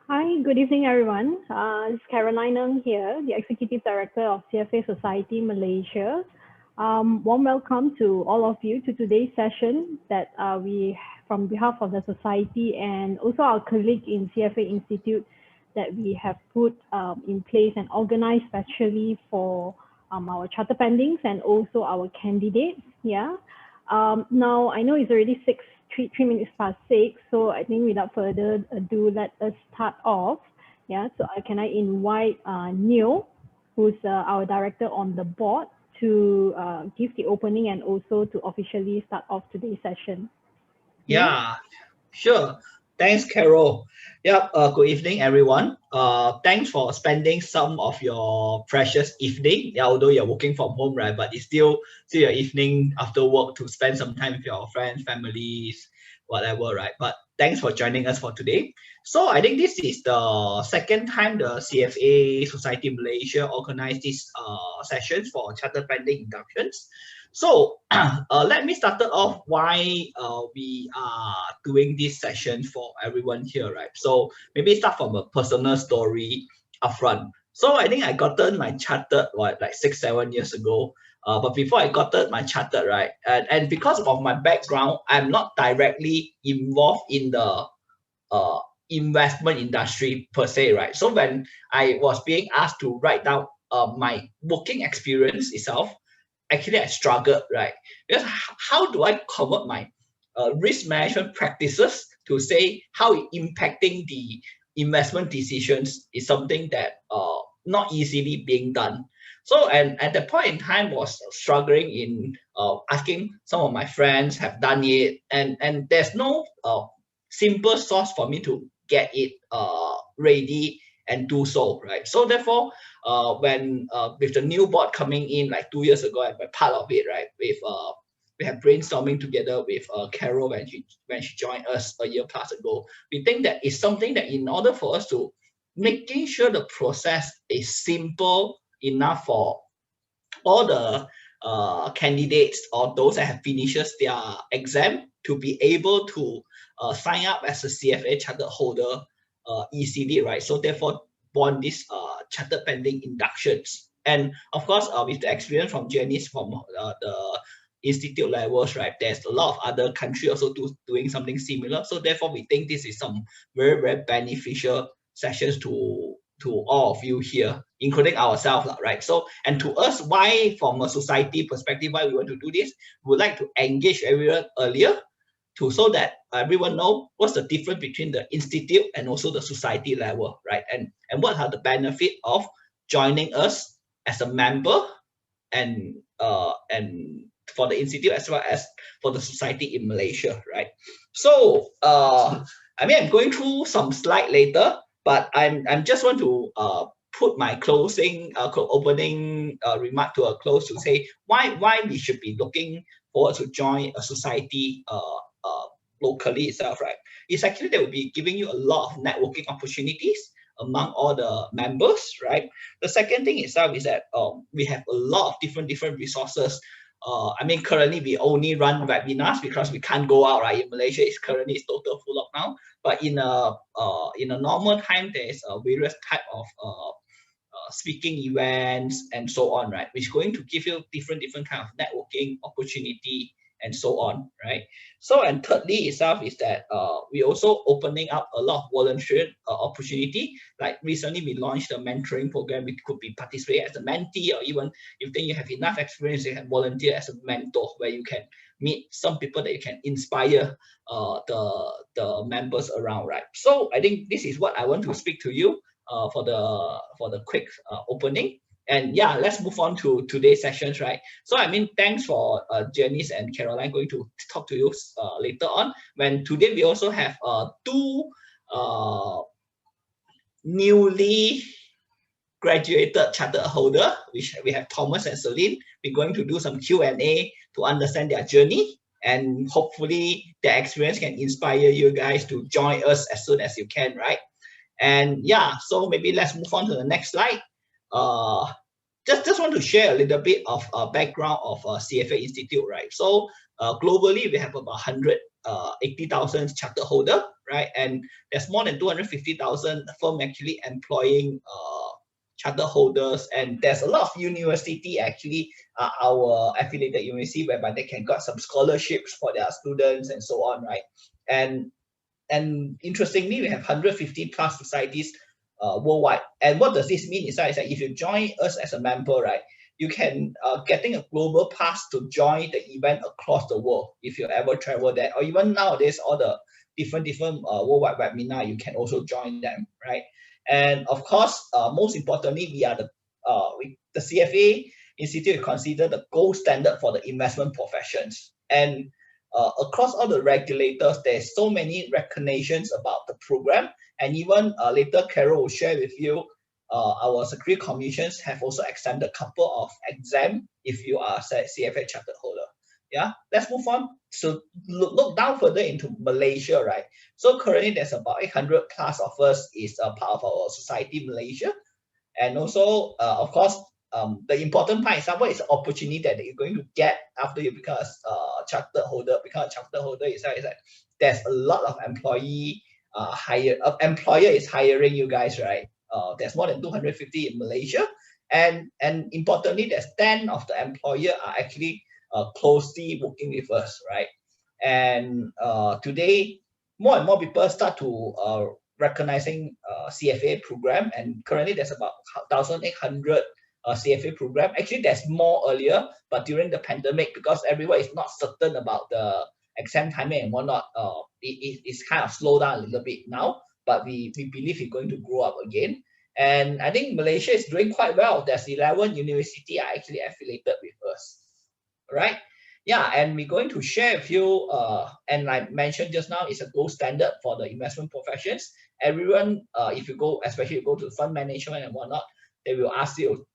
Hi, good evening, everyone. It's Caroline Ng here, the Executive Director of CFA Society Malaysia. Warm welcome to all of you to today's session that from behalf of the Society and also our colleague in CFA Institute, that we have put in place and organized specially for our charter pendings and also our candidates. Yeah. Now, I know it's already 3 minutes past 6, so I think without further ado, let us start off. Yeah, so can I invite Neil, who's our director on the board, to give the opening and also to officially start off today's session. Neil? Yeah, sure. Thanks, Carol. Yep. Good evening, everyone. Thanks for spending some of your precious evening. Yeah, although you're working from home, right? But it's still your evening after work to spend some time with your friends, families, whatever, right? But thanks for joining us for today. So I think this is the second time the CFA Society Malaysia organized these sessions for charter pending inductions. So let me start off why we are doing this session for everyone here, right? So maybe start from a personal story upfront. So I think I gotten my chartered like 6-7 years ago. But before I gotten my chartered, right, and because of my background, I'm not directly involved in the investment industry per se, right? So when I was being asked to write down my working experience itself, actually I struggled, right? Because how do I convert my risk management practices to say how it impacting the investment decisions is something that not easily being done. So, and at that point in time was struggling in asking some of my friends have done it, and there's no simple source for me to get it ready and do so, right? So therefore, when with the new board coming in like 2 years ago, I'm a part of it, right? With we have brainstorming together with Carol when she joined us a year plus ago. We think that it's something that in order for us to making sure the process is simple enough for all the candidates or those that have finishes their exam to be able to sign up as a CFA charter holder easily, right? So therefore, born this charter pending inductions. And of course, with the experience from Janice from the institute levels, right? There's a lot of other countries also doing something similar. So therefore, we think this is some very, very beneficial sessions to all of you here, including ourselves, right? So, and to us, why from a society perspective, why we want to do this, we would like to engage everyone earlier so that everyone know what's the difference between the institute and also the society level, right? And what are the benefit of joining us as a member and for the institute as well as for the society in Malaysia, right? So I mean, I'm going through some slide later, but I'm just want to put my closing opening remark to a close to say why we should be looking forward to join a society locally itself, right? It's actually they will be giving you a lot of networking opportunities among all the members, right? The second thing itself is that we have a lot of different resources. I mean, currently we only run webinars because we can't go out, right? In Malaysia, it's currently total full lockdown. But in a normal time, there's various type of speaking events and so on, right? Which is going to give you different kind of networking opportunity and so on, right? So, and thirdly itself is that we also opening up a lot of volunteer opportunity. Like recently we launched a mentoring program. We could be participate as a mentee, or even if then you have enough experience, you can volunteer as a mentor, where you can meet some people that you can inspire the members around, right? So I think this is what I want to speak to you for the quick opening. And yeah, let's move on to today's sessions, right? So I mean, thanks for Janice and Caroline going to talk to you later on. When today we also have two newly graduated charter holder, which we have Thomas and Celine. We're going to do some Q&A to understand their journey, and hopefully their experience can inspire you guys to join us as soon as you can, right? And yeah, so maybe let's move on to the next slide. Just want to share a little bit of background of CFA Institute, right? So Globally, we have about 180,000 charter holder, right? And there's more than 250,000 firm actually employing charter holders, and there's a lot of university actually our affiliated university whereby they can get some scholarships for their students and so on, right? And interestingly, we have 150 plus societies worldwide. And what does this mean? Is that if you join us as a member, right, you can getting a global pass to join the event across the world if you ever travel there, or even nowadays all the different worldwide webinar, you can also join them, right? And of course, most importantly, we are the CFA Institute is considered the gold standard for the investment professions. And across all the regulators, there's so many recognitions about the program. And even later, Carol will share with you, our security commissions have also extended a couple of exams if you are a CFA Charter holder. Yeah, let's move on. So look down further into Malaysia, right? So currently there's about 800 plus of us is a part of our Society Malaysia. And also, of course, the important part is what is the opportunity that you're going to get after you become a charter holder. Become a charter holder is that there's a lot of employer is hiring you guys, right? There's more than 250 in Malaysia, and importantly, there's 10 of the employer are actually closely working with us, right? And today, more and more people start to recognizing CFA program, and currently there's about 1,800 CFA program. Actually, there's more earlier, but during the pandemic, because everyone is not certain about the exam timing and whatnot, it's kind of slowed down a little bit now, but we believe it's going to grow up again. And I think Malaysia is doing quite well. There's 11 universities are actually affiliated with us, right? Yeah, and we're going to share with you, and like mentioned just now, it's a gold standard for the investment professions. Everyone, if you go, especially you go to fund management and whatnot, they will ask you,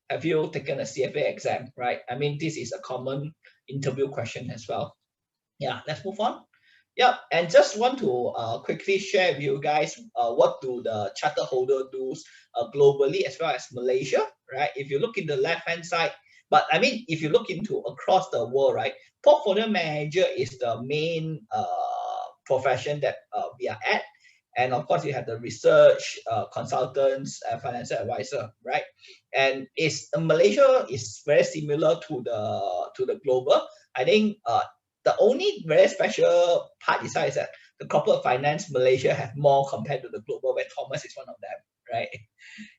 have you taken a CFA exam, right? I mean, this is a common interview question as well. Yeah, let's move on. Yeah, and just want to quickly share with you guys what do the charter holder do globally as well as Malaysia, right? If you look in the left-hand side, but I mean, if you look into across the world, right, portfolio manager is the main profession that we are at. And of course, you have the research consultants and financial advisor, right? And Malaysia is very similar to the global. I think the only very special part is that the corporate finance Malaysia have more compared to the global, where Thomas is one of them, right?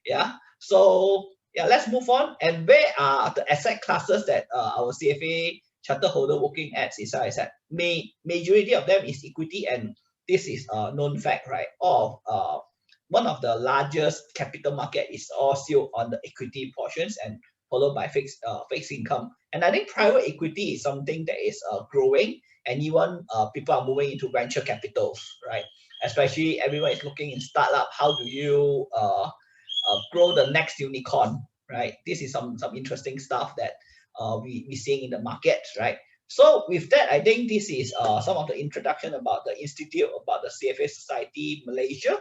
Yeah. So yeah, let's move on. And where are the asset classes that our CFA charter holder working at? Is that majority of them is equity, and this is a known fact, right? One of the largest capital market is all still on the equity portions, and followed by fixed income. And I think private equity is something that is growing, and even people are moving into venture capitals, right? Especially everyone is looking in startup. How do you grow the next unicorn, right? This is some interesting stuff that we're seeing in the market, right? So with that, I think this is some of the introduction about the institute, about the CFA Society Malaysia.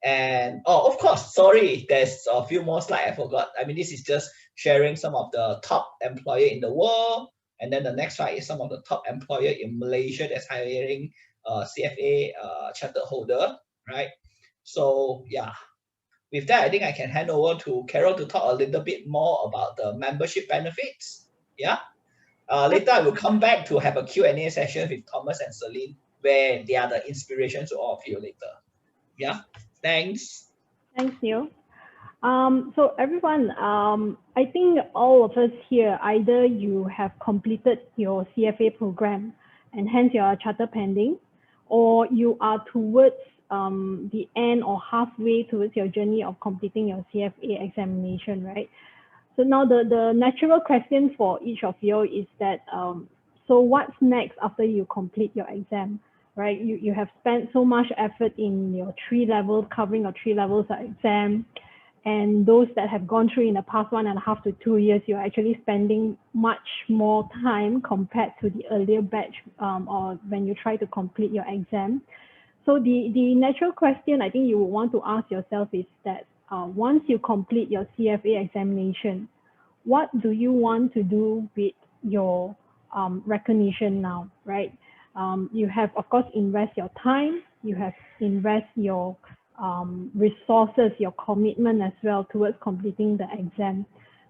And of course, sorry, there's a few more slides I forgot. I mean, this is just sharing some of the top employer in the world. And then the next slide is some of the top employer in Malaysia that's hiring CFA charter holder, right? So yeah, with that, I think I can hand over to Carol to talk a little bit more about the membership benefits. Yeah. Later, I will come back to have a Q&A session with Thomas and Celine, where they are the inspiration to all of you later. Yeah, thanks. Thanks, Neil. So everyone, I think all of us here, either you have completed your CFA program and hence you are charter pending, or you are towards the end or halfway towards your journey of completing your CFA examination, right? So now the natural question for each of you is that, so what's next after you complete your exam, right? You have spent so much effort in your 3 levels, covering your 3 levels of exam. And those that have gone through in the past 1.5 to 2 years, you're actually spending much more time compared to the earlier batch or when you try to complete your exam. So the natural question I think you would want to ask yourself is that once you complete your CFA examination, what do you want to do with your recognition now, right? You have, of course, invest your time, you have invest your resources, your commitment as well towards completing the exam.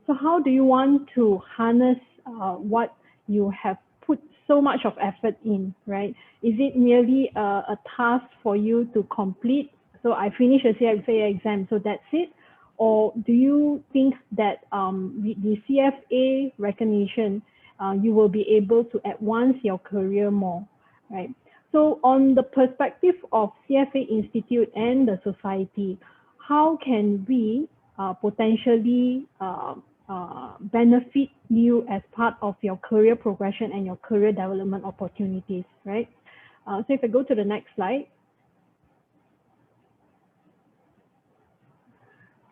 So how do you want to harness what you have put so much of effort in, right? Is it merely a task for you to complete? So I finish a CFA exam, so that's it? Or do you think that the CFA recognition, you will be able to advance your career more, right? So on the perspective of CFA Institute and the society, how can we potentially benefit you as part of your career progression and your career development opportunities, right? So if I go to the next slide.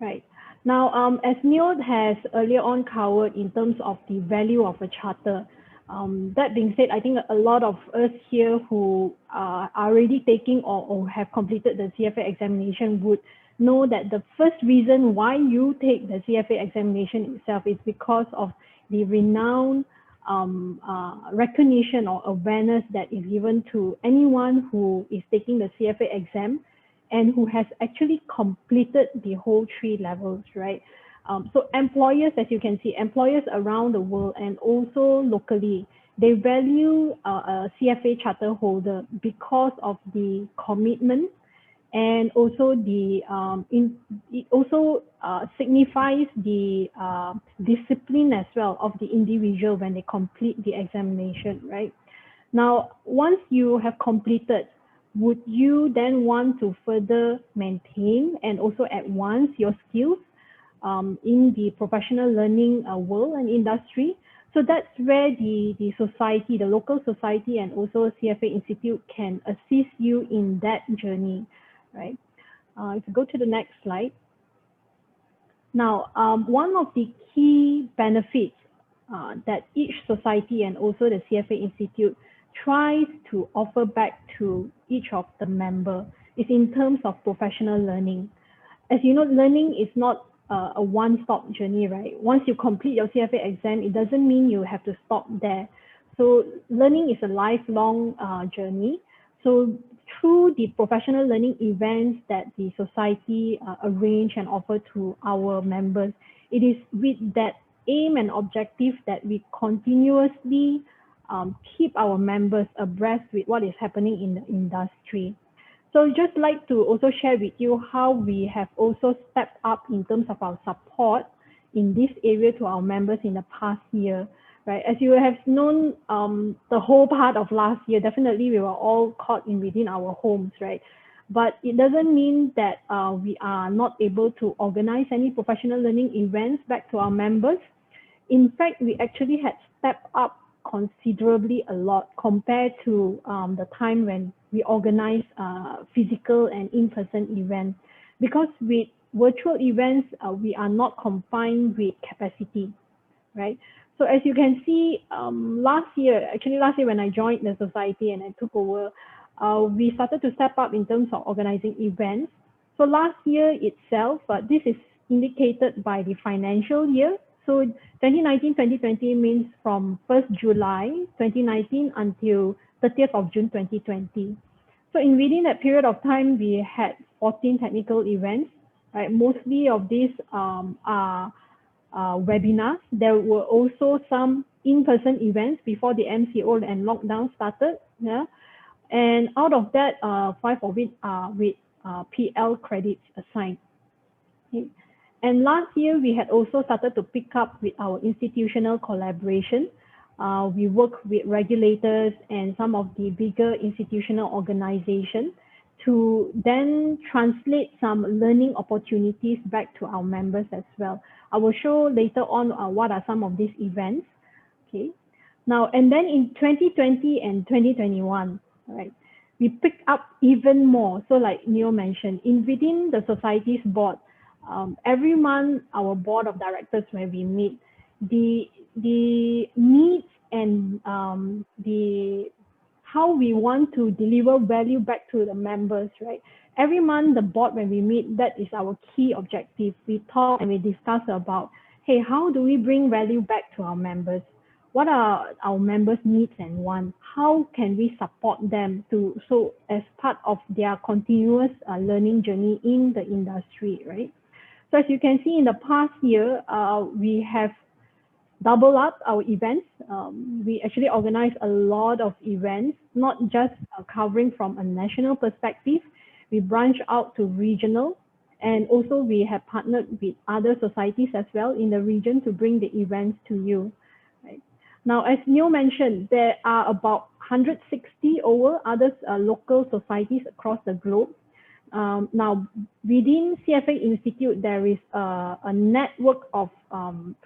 Right. Now, as Neil has earlier on covered in terms of the value of a charter, that being said, I think a lot of us here who are already taking or have completed the CFA examination would know that the first reason why you take the CFA examination itself is because of the renowned recognition or awareness that is given to anyone who is taking the CFA exam and who has actually completed the whole 3 levels, right? So employers, as you can see, employers around the world and also locally, they value a CFA charter holder because of the commitment, and also the it also signifies the discipline as well of the individual when they complete the examination, right? Now, once you have completed, would you then want to further maintain and also advance your skills in the professional learning world and industry? So that's where the society, the local society, and also CFA Institute can assist you in that journey, right? If you go to the next slide. Now, one of the key benefits that each society and also the CFA Institute tries to offer back to each of the member is in terms of professional learning. As you know, learning is not a one-stop journey, right? Once you complete your CFA exam, it doesn't mean you have to stop there. So learning is a lifelong journey. So through the professional learning events that the society arrange and offer to our members, it is with that aim and objective that we continuously keep our members abreast with what is happening in the industry. So just like to also share with you how we have also stepped up in terms of our support in this area to our members in the past year, right? As you have known, the whole part of last year, definitely we were all caught in within our homes, right? But it doesn't mean that we are not able to organize any professional learning events back to our members. In fact, we actually had stepped up considerably a lot compared to the time when we organize physical and in-person events, because with virtual events we are not confined with capacity, right? So as you can see, last year when I joined the society and I took over, we started to step up in terms of organizing events. So last year itself, this is indicated by the financial year. So 2019-2020 means from 1st July 2019 until 30th of June 2020. So within that period of time, we had 14 technical events, right? Mostly of these are webinars. There were also some in-person events before the MCO and lockdown started. Yeah, and out of that, 5 of it are with PL credits assigned. Okay. And last year, we had also started to pick up with our institutional collaboration. We work with regulators and some of the bigger institutional organizations to then translate some learning opportunities back to our members as well. I will show later on what are some of these events. Okay. Now, and then in 2020 and 2021, right, we picked up even more. So like Neil mentioned, within the society's board, every month, our board of directors, when we meet, the needs and how we want to deliver value back to the members, right? Every month, the board, when we meet, that is our key objective. We talk and we discuss about, hey, how do we bring value back to our members? what are our members' needs and wants? How can we support them so as part of their continuous learning journey in the industry, right? So as you can see, in the past year, we have doubled up our events. We actually organize a lot of events, not just covering from a national perspective. We branch out to regional, and also we have partnered with other societies as well in the region to bring the events to you. Right? Now, as Neil mentioned, there are about 160 over other local societies across the globe. Now, within CFA Institute, there is a network of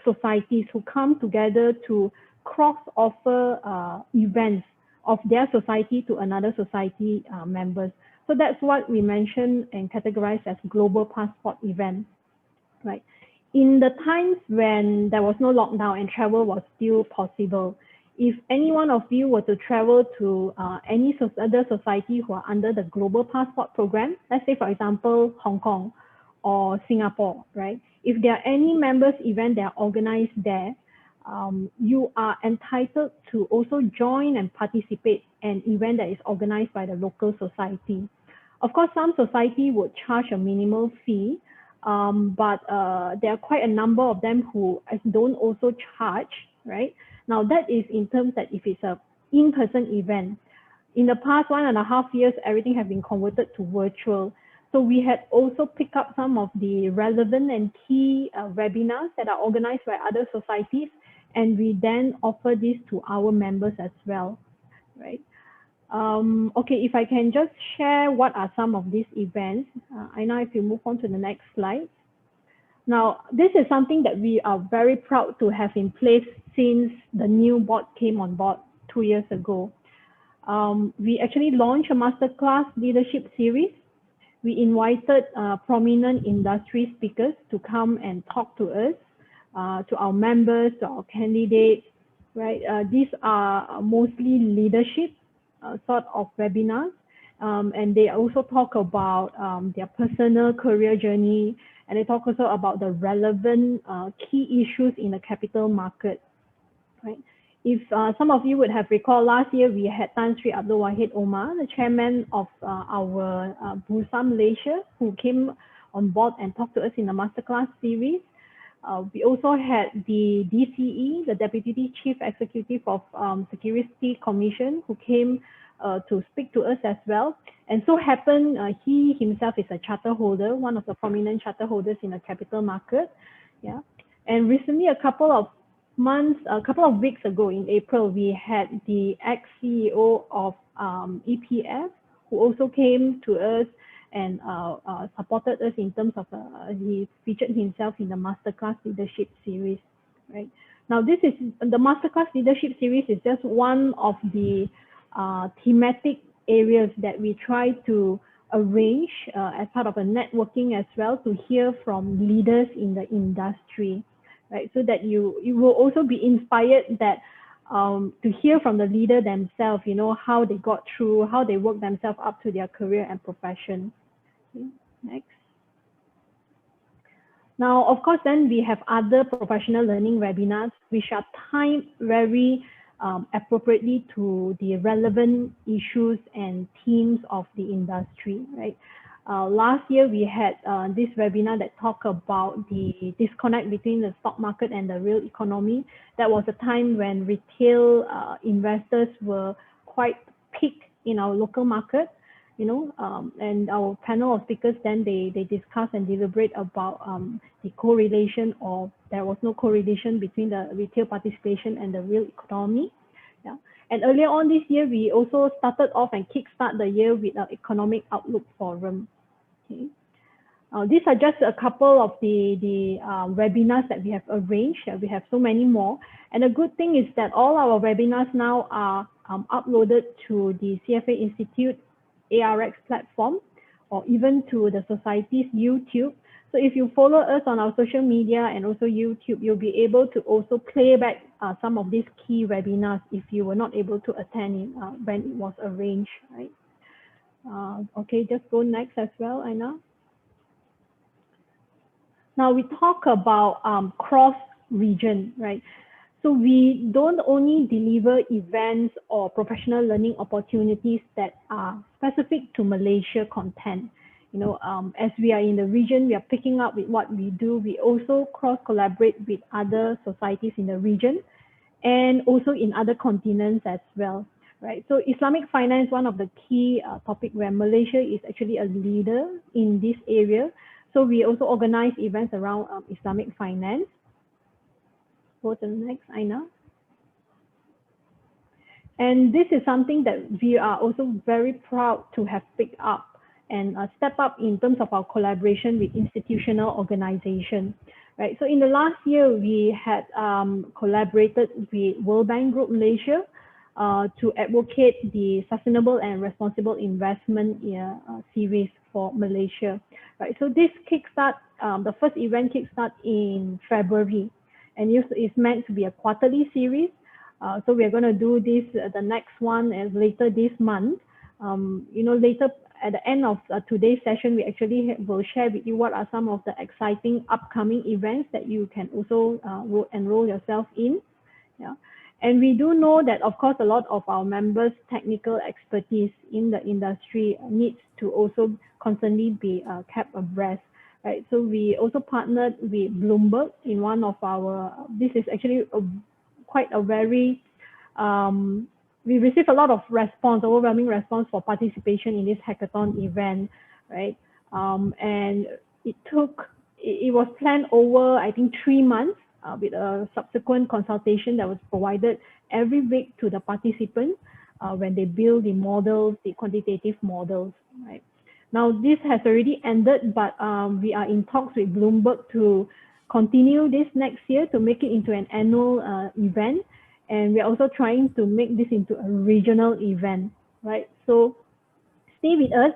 societies who come together to cross-offer events of their society to another society members. So that's what we mention and categorize as global passport events, right? In the times when there was no lockdown and travel was still possible, if any one of you were to travel to any other society who are under the Global Passport Program, let's say, for example, Hong Kong or Singapore, right? If there are any members event that are organized there, you are entitled to also join and participate in an event that is organized by the local society. Of course, some society would charge a minimal fee, but there are quite a number of them who don't also charge, right? Now that is in terms that if it's a in-person event. In the past 1.5 years, everything has been converted to virtual. So we had also picked up some of the relevant and key webinars that are organized by other societies, and we then offer this to our members as well, right? Okay, if I can just share what are some of these events. I know if you move on to the next slide. Now, this is something that we are very proud to have in place since the new board came on board 2 years ago. We actually launched a masterclass leadership series. We invited prominent industry speakers to come and talk to us, to our members, to our candidates, right? These are mostly leadership sort of webinars, and they also talk about their personal career journey, and they talk also about the relevant key issues in the capital market, right? If some of you would have recalled, last year we had Tan Sri Abdul Wahid Omar, the chairman of our Bursa Malaysia, who came on board and talked to us in the masterclass series. We also had the DCE, the Deputy Chief Executive of Security Commission, who came to speak to us as well. And so happened, he himself is a charter holder, one of the prominent charter holders in the capital market. Yeah. And recently, a couple of weeks ago in April, we had the ex-CEO of EPF, who also came to us and supported us in terms of, he featured himself in the Masterclass Leadership Series, right? Now, this is, the Masterclass Leadership Series is just one of the thematic areas that we try to arrange as part of a networking as well, to hear from leaders in the industry, right? So that you will also be inspired that to hear from the leader themselves, you know, how they got through, how they work themselves up to their career and profession. Okay, next. Now, of course, then we have other professional learning webinars, which are timed very appropriately to the relevant issues and themes of the industry, right? Last year, we had this webinar that talked about the disconnect between the stock market and the real economy. That was a time when retail investors were quite peaked in our local market, you know, and our panel of speakers then they discuss and deliberate about the correlation, or there was no correlation between the retail participation and the real economy. Yeah. And earlier on this year, we also started off and kickstart the year with an economic outlook forum. Okay. These are just a couple of the webinars that we have arranged. We have so many more. And the good thing is that all our webinars now are uploaded to the CFA Institute ARX platform, or even to the Society's YouTube. So if you follow us on our social media and also YouTube, you'll be able to also play back some of these key webinars if you were not able to attend when it was arranged, right? Okay, just go next as well, Aina. Now we talk about cross-region, right? So we don't only deliver events or professional learning opportunities that are specific to Malaysia content. As we are in the region, we are picking up with what we do. We also cross-collaborate with other societies in the region and also in other continents as well, right? So Islamic finance, one of the key topic where Malaysia is actually a leader in this area. So we also organize events around Islamic finance. Go to the next, Aina. And this is something that we are also very proud to have picked up and step up in terms of our collaboration with institutional organizations, right? So in the last year, we had collaborated with World Bank Group Malaysia to advocate the sustainable and responsible investment series for Malaysia, right? So this kickstart, the first event kickstart in February, and it's meant to be a quarterly series. So we're going to do this, the next one is later this month. Later at the end of today's session, we actually will share with you what are some of the exciting upcoming events that you can also enroll yourself in. Yeah. And we do know that, of course, a lot of our members' technical expertise in the industry needs to also constantly be kept abreast. Right, so we also partnered with Bloomberg in one of our, this is actually quite a very, we received a lot of response, overwhelming response for participation in this hackathon event, right? And it was planned over, I think, 3 months with a subsequent consultation that was provided every week to the participants when they build the models, the quantitative models, right? Now, this has already ended, but we are in talks with Bloomberg to continue this next year to make it into an annual event. And we're also trying to make this into a regional event, right? So stay with us,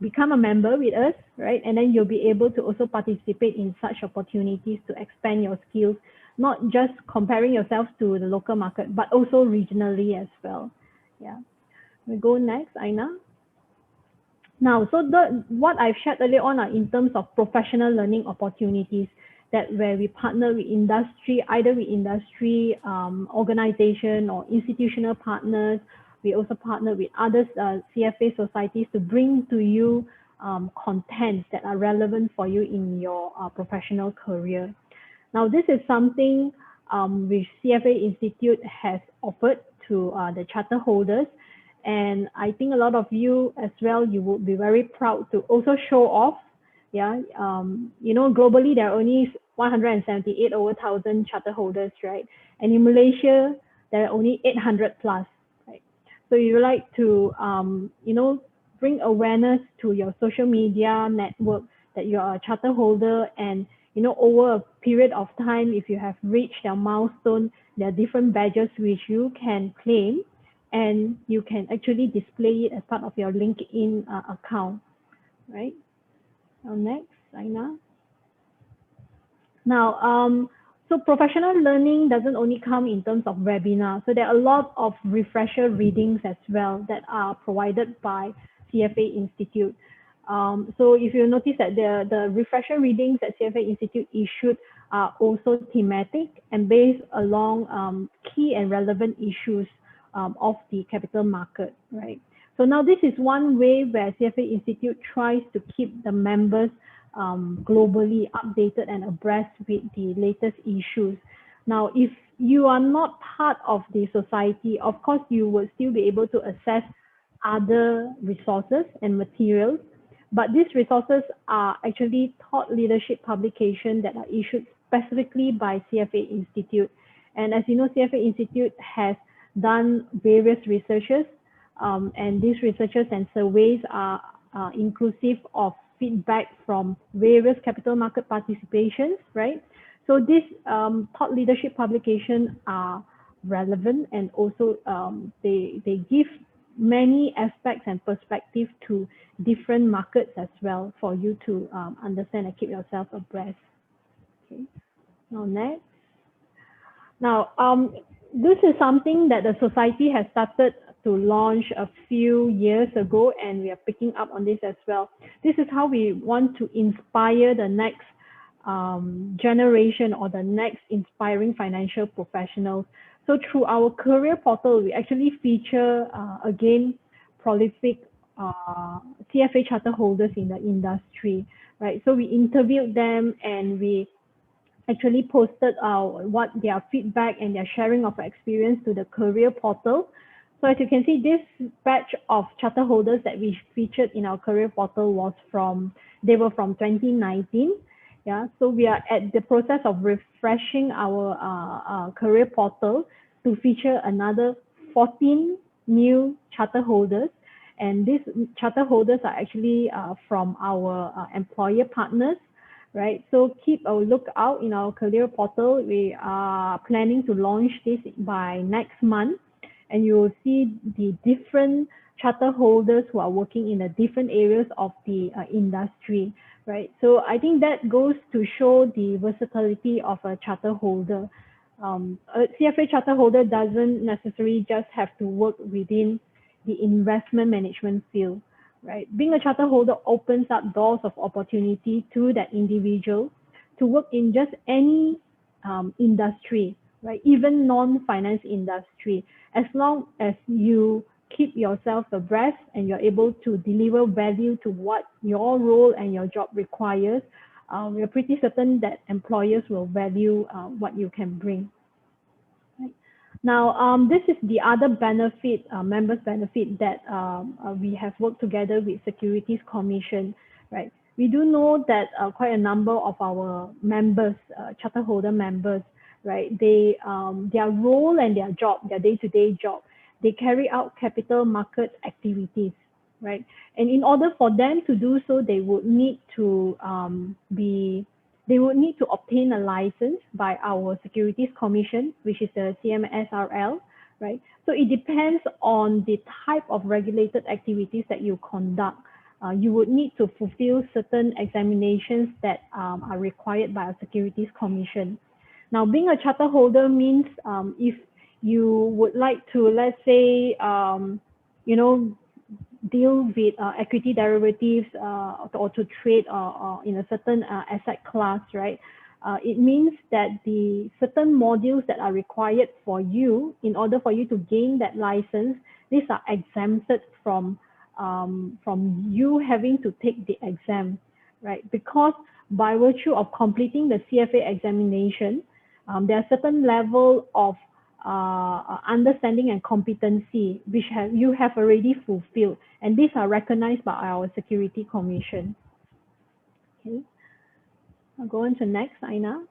become a member with us, right? And then you'll be able to also participate in such opportunities to expand your skills, not just comparing yourself to the local market, but also regionally as well. Yeah. We go next, Aina. Now, so what I've shared earlier on are in terms of professional learning opportunities that where we partner with industry, either with industry organization or institutional partners. We also partner with other CFA societies to bring to you contents that are relevant for you in your professional career. Now, this is something which CFA Institute has offered to the charter holders. And I think a lot of you as well, you would be very proud to also show off. Yeah, globally, there are only 178 over 1,000 charter holders, right? And in Malaysia, there are only 800 plus, right? So you would like to, bring awareness to your social media network that you are a charter holder, and, over a period of time, if you have reached your milestone, there are different badges which you can claim, and you can actually display it as part of your LinkedIn account, right? Now next, Aina. Now, so professional learning doesn't only come in terms of webinars. So there are a lot of refresher readings as well that are provided by CFA Institute. So if you notice that the refresher readings that CFA Institute issued are also thematic and based along key and relevant issues of the capital market, right? So now this is one way where CFA Institute tries to keep the members globally updated and abreast with the latest issues. Now, if you are not part of the society, of course, you will still be able to access other resources and materials, but these resources are actually thought leadership publications that are issued specifically by CFA Institute. And as you know, CFA Institute has done various researches, and these researches and surveys are inclusive of feedback from various capital market participations, right? So these thought leadership publications are relevant, and also they give many aspects and perspectives to different markets as well for you to understand and keep yourself abreast. Okay. Now next. Now, this is something that the society has started to launch a few years ago, and we are picking up on this as well. This is how we want to inspire the next generation or the next inspiring financial professionals. So through our career portal, we actually feature, again, prolific CFA charter holders in the industry, right? So we interviewed them and we actually posted what their feedback and their sharing of experience to the career portal. So as you can see, this batch of charter holders that we featured in our career portal they were from 2019. Yeah, so we are at the process of refreshing our career portal to feature another 14 new charter holders. And these charter holders are actually from our employer partners, right? So keep a lookout in our career portal. We are planning to launch this by next month, and you will see the different charter holders who are working in the different areas of the industry, right? So I think that goes to show the versatility of a charter holder. A CFA charter holder doesn't necessarily just have to work within the investment management field, right? Being a charter holder opens up doors of opportunity to that individual to work in just any industry, right? Even non-finance industry, as long as you keep yourself abreast and you're able to deliver value to what your role and your job requires, we're pretty certain that employers will value what you can bring. Right. Now, this is the other benefit, members benefit that we have worked together with Securities Commission, right? We do know that quite a number of our members, charter holder members, right? Their role and their job, their day-to-day job, they carry out capital market activities, right? And in order for them to do so, they would need to obtain a license by our Securities Commission, which is the CMSRL, right? So it depends on the type of regulated activities that you conduct. You would need to fulfill certain examinations that are required by our Securities Commission. Now, being a charter holder means if you would like to, let's say, deal with equity derivatives or to trade in a certain asset class, right? It means that the certain modules that are required for you in order for you to gain that license, these are exempted from you having to take the exam, right? Because by virtue of completing the CFA examination, there are certain level of understanding and competency which you have already fulfilled, and these are recognized by our Security Commission. Okay, I'll go on to next, Aina.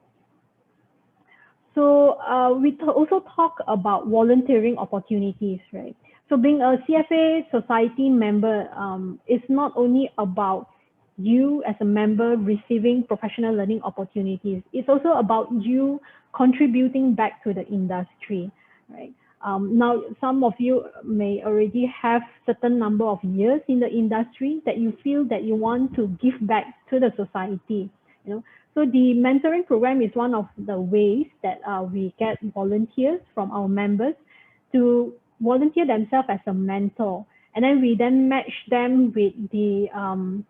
So we also talk about volunteering opportunities, right? So being a CFA Society member is not only about you as a member receiving professional learning opportunities, it's also about you contributing back to the industry, right? Now, some of you may already have certain number of years in the industry that you feel that you want to give back to the society, you know. So the mentoring program is one of the ways that we get volunteers from our members to volunteer themselves as a mentor. And then we then match them with the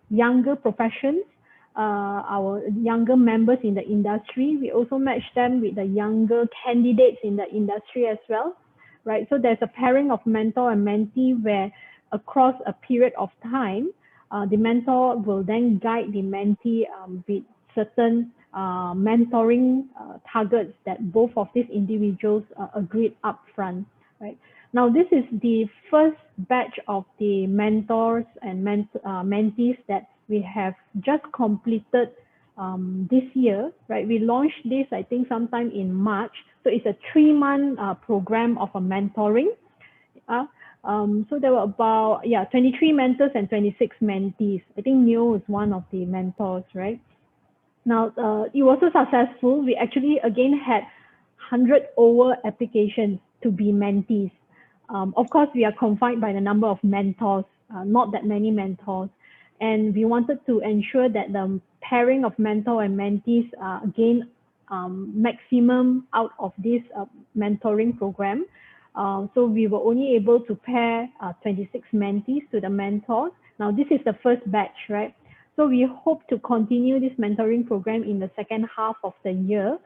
younger professions, our younger members in the industry. We also match them with the younger candidates in the industry as well, right? So there's a pairing of mentor and mentee where across a period of time, the mentor will then guide the mentee with certain mentoring targets that both of these individuals agreed upfront, right? Now, this is the first batch of the mentors and mentees that we have just completed this year, right? We launched this, I think, sometime in March. So it's a 3-month program of a mentoring. So there were about 23 mentors and 26 mentees. I think Neo is one of the mentors, right? Now, it was so successful. We actually, again, had 100 over applications to be mentees. Of course, we are confined by the number of mentors, not that many mentors. And we wanted to ensure that the pairing of mentor and mentees gain maximum out of this mentoring program. So we were only able to pair 26 mentees to the mentors. Now, this is the first batch, right? So we hope to continue this mentoring program in the second half of the year.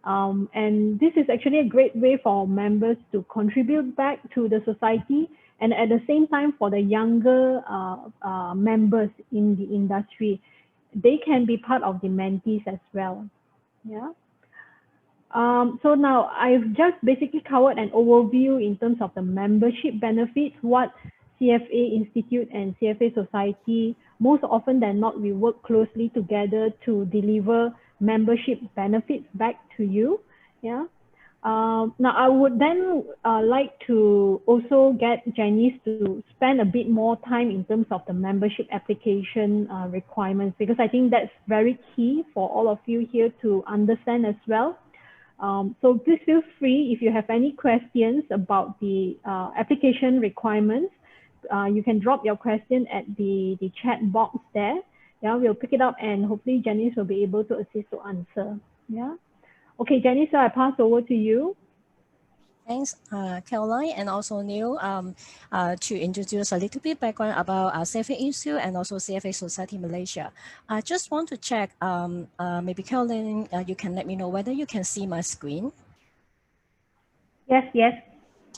And this is actually a great way for members to contribute back to the society, and at the same time for the younger members in the industry, they can be part of the mentees as well. Yeah. So now I've just basically covered an overview in terms of the membership benefits, what CFA Institute and CFA Society, most often than not, we work closely together to deliver membership benefits back to you. Yeah. Now I would then like to also get Janice to spend a bit more time in terms of the membership application requirements, because I think that's very key for all of you here to understand as well. So please feel free if you have any questions about the application requirements. You can drop your question at the chat box there. Yeah, we'll pick it up and hopefully Janice will be able to assist to answer. Yeah. Okay, Janice, so I pass over to you. Thanks, Caroline, and also Neil, to introduce a little bit background about CFA Institute and also CFA Society Malaysia. I just want to check, maybe Caroline, you can let me know whether you can see my screen. Yes, yes.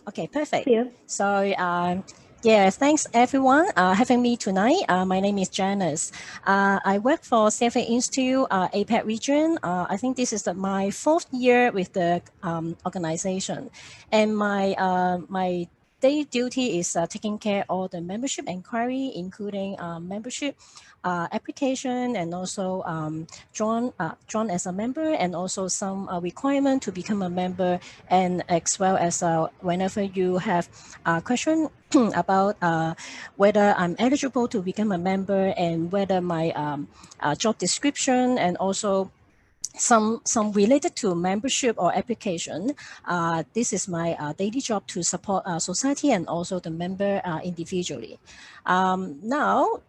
Okay, perfect. Clear. So, yeah, thanks everyone having me tonight. My name is Janice. I work for CFA Institute APAC region. I think this is my 4th year with the organization, and my day duty is taking care of all the membership inquiry, including membership application, and also join as a member, and also some requirement to become a member, and as well as whenever you have a question about whether I'm eligible to become a member, and whether my job description, and also some related to membership or application. This is my daily job to support society and also the member individually. Now,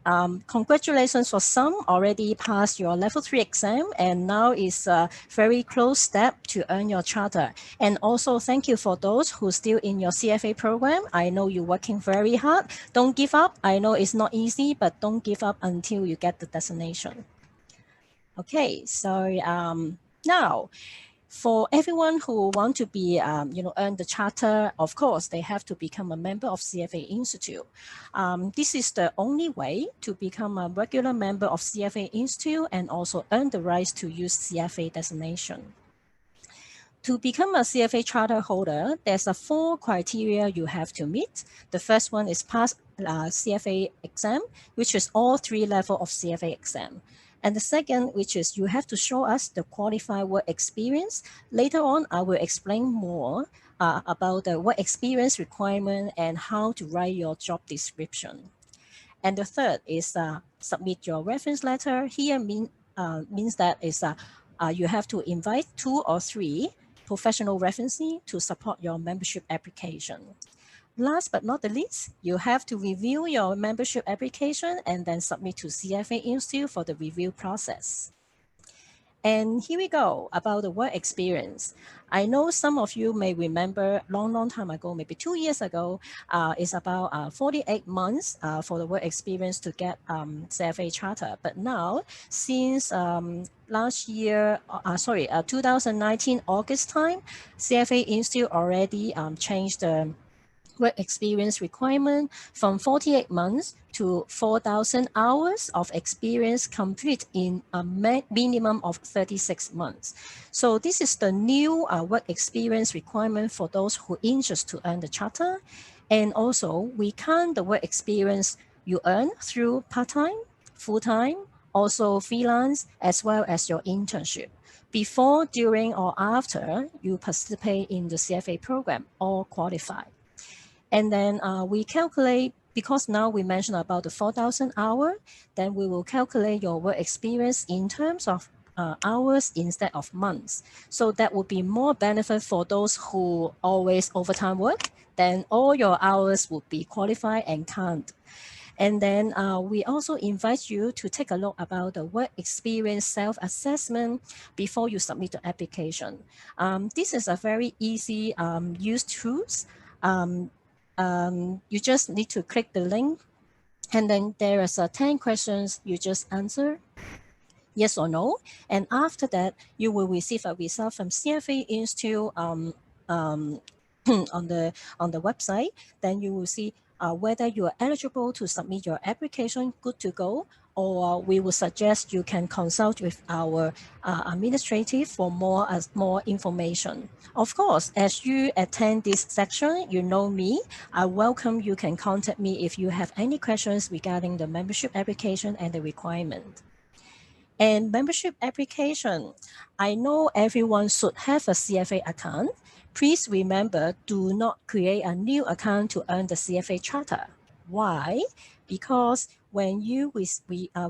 congratulations for some already passed your level 3 exam, and now is a very close step to earn your charter. And also thank you for those who still in your CFA program. I know you're working very hard. Don't give up. I know it's not easy, but don't give up until you get the designation. Okay, so now, for everyone who want to be, earn the charter, of course, they have to become a member of CFA Institute. This is the only way to become a regular member of CFA Institute and also earn the rights to use CFA designation. To become a CFA charter holder, there's 4 criteria you have to meet. The first one is pass CFA exam, which is all 3 levels of CFA exam. And the second, which is you have to show us the qualified work experience. Later on, I will explain more about the work experience requirement and how to write your job description. And the third is submit your reference letter. Here means that is you have to invite 2 or 3 professional references to support your membership application. Last but not the least, you have to review your membership application and then submit to CFA Institute for the review process. And here we go about the work experience. I know some of you may remember long time ago, maybe 2 years ago, it's about 48 months for the work experience to get CFA Charter. But now, since last year, 2019 August time, CFA Institute already changed the work experience requirement from 48 months to 4,000 hours of experience complete in a minimum of 36 months. So this is the new work experience requirement for those who are interested to earn the charter. And also we count the work experience you earn through part-time, full-time, also freelance, as well as your internship, before, during, or after you participate in the CFA program or qualify. And then we calculate, because now we mentioned about the 4,000 hours, then we will calculate your work experience in terms of hours instead of months. So that would be more benefit for those who always overtime work, then all your hours would be qualified and count. And then we also invite you to take a look about the work experience self-assessment before you submit the application. This is a very easy use tools. You just need to click the link And then there is 10 questions you just answer, yes or no. And after that, you will receive a result from CFA Institute on the website. Then you will see whether you are eligible to submit your application, good to go, or we will suggest you can consult with our administrative for more information. Of course, as you attend this section, you know me. I welcome you can contact me if you have any questions regarding the membership application and the requirement. And membership application, I know everyone should have a CFA account. Please remember, do not create a new account to earn the CFA Charter. Why? Because when you create a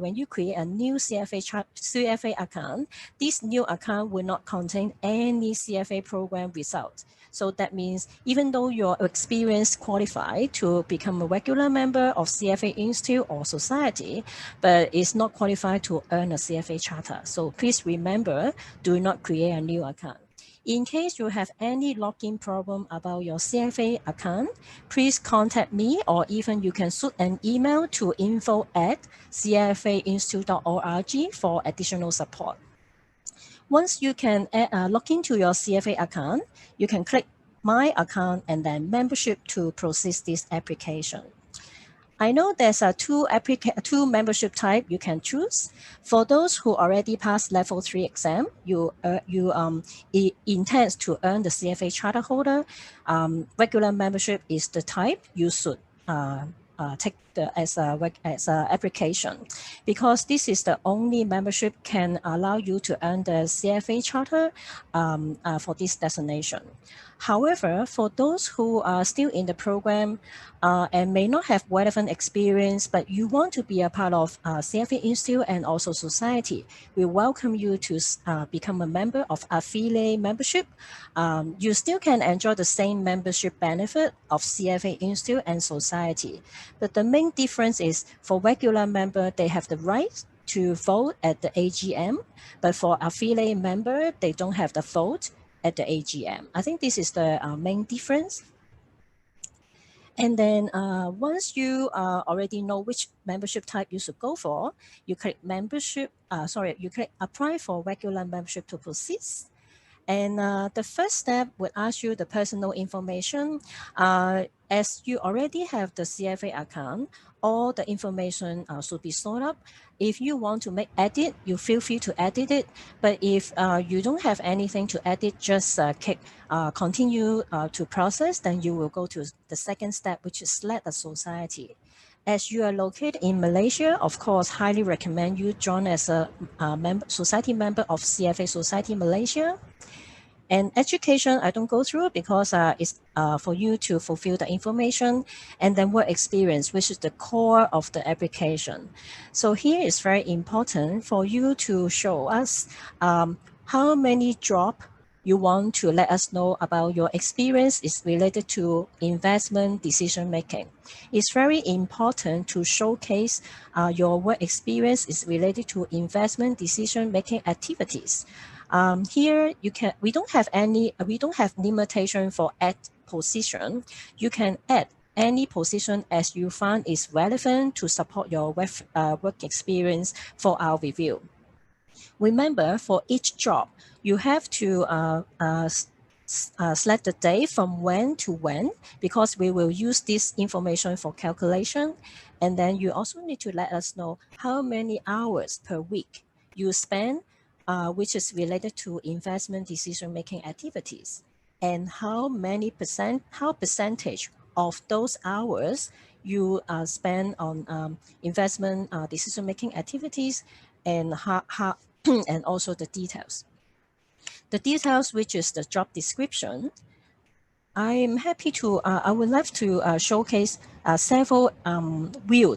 new CFA account, this new account will not contain any CFA program results. So that means even though your experience qualified to become a regular member of CFA Institute or Society, but is not qualified to earn a CFA Charter. So please remember, do not create a new account. In case you have any login problem about your CFA account, please contact me, or even you can shoot an email to info@cfainstitute.org for additional support. Once you can log into your CFA account, you can click My Account and then Membership to process this application. I know there's two membership type you can choose. For those who already passed level 3 exam, you intend to earn the CFA Charter holder. Regular membership is the type you should take as a application, because this is the only membership can allow you to earn the CFA Charter for this designation. However, for those who are still in the program and may not have relevant experience, but you want to be a part of CFA Institute and also Society, we welcome you to become a member of affiliate membership. You still can enjoy the same membership benefit of CFA Institute and Society. But the main difference is for regular member, they have the right to vote at the AGM, but for affiliate member, they don't have the vote at the AGM. I think this is the main difference. And then once you already know which membership type you should go for, you click you click apply for regular membership to proceed. And the first step would ask you the personal information. As you already have the CFA account, all the information should be stored up. If you want to make edit, you feel free to edit it. But if you don't have anything to edit, just continue to process, then you will go to the second step, which is select a society. As you are located in Malaysia, of course, highly recommend you join as a society member of CFA Society Malaysia. And education, I don't go through because it's for you to fulfill the information, and then work experience, which is the core of the application. So here is very important for you to show us how many jobs you want to let us know about your experience is related to investment decision making. It's very important to showcase your work experience is related to investment decision making activities. Here we don't have limitation for add position. You can add any position as you find is relevant to support your work experience for our review. Remember, for each job, you have to select the date from when to when, because we will use this information for calculation. And then you also need to let us know how many hours per week you spend which is related to investment decision-making activities, and how percentage of those hours you spend on investment decision-making activities, and how and also the details. The details, which is the job description. I'm happy to, I would like to showcase several real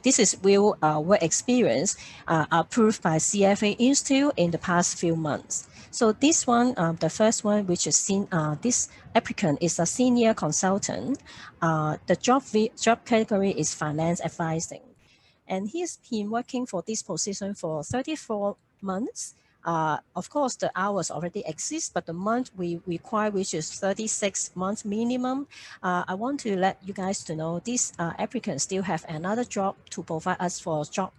work experience approved by CFA Institute in the past few months. So this one, the first one, which is this applicant is a senior consultant. The job category is finance advising. And he's been working for this position for 34 months. Of course, the hours already exist, but the month we require, which is 36 months minimum, I want to let you guys to know these applicants still have another job to provide us for job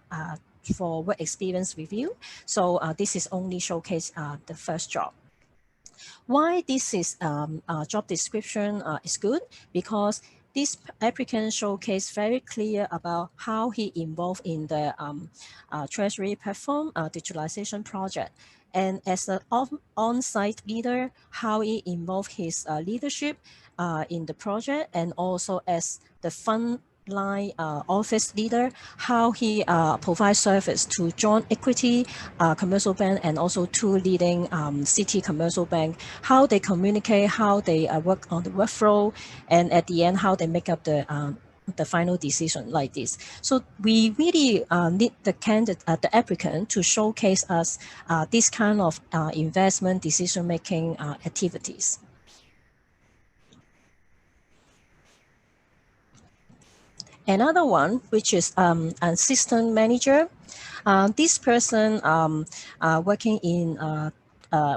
for work experience review. So this is only showcase the first job. Why this is job description is good? Because this applicant showcase very clear about how he involved in the treasury platform digitalization project. And as an on-site leader, how he involved his leadership in the project, and also as the frontline office leader, how he provides service to joint equity commercial bank and also two leading city commercial bank, how they communicate, how they work on the workflow, and at the end, how they make up the final decision like this. So we really need the candidate, the applicant, to showcase us this kind of investment decision-making activities. Another one, which is assistant manager. This person working in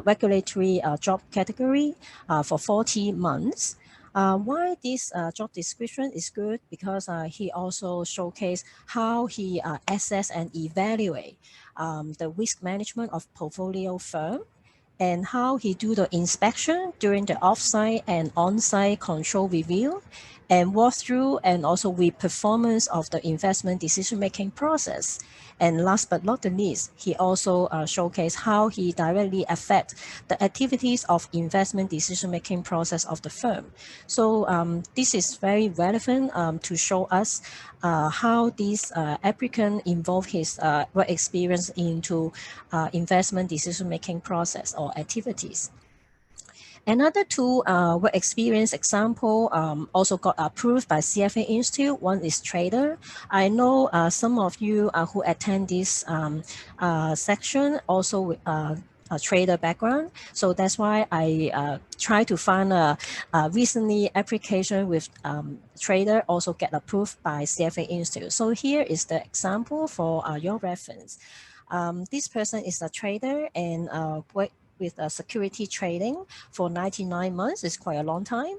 regulatory job category for 40 months. Why this job description is good? Because he also showcased how he assess and evaluate the risk management of portfolio firm, and how he do the inspection during the off-site and on-site control review and walkthrough, and also with performance of the investment decision-making process. And last but not the least, he also showcased how he directly affect the activities of investment decision-making process of the firm. So this is very relevant to show us how this applicant involved his work experience into investment decision-making process or activities. Another two work experience example also got approved by CFA Institute. One is trader. I know some of you who attend this section also with a trader background. So that's why I try to find a recently application with trader also get approved by CFA Institute. So here is the example for your reference. This person is a trader and work with security trading for 99 months. It's quite a long time.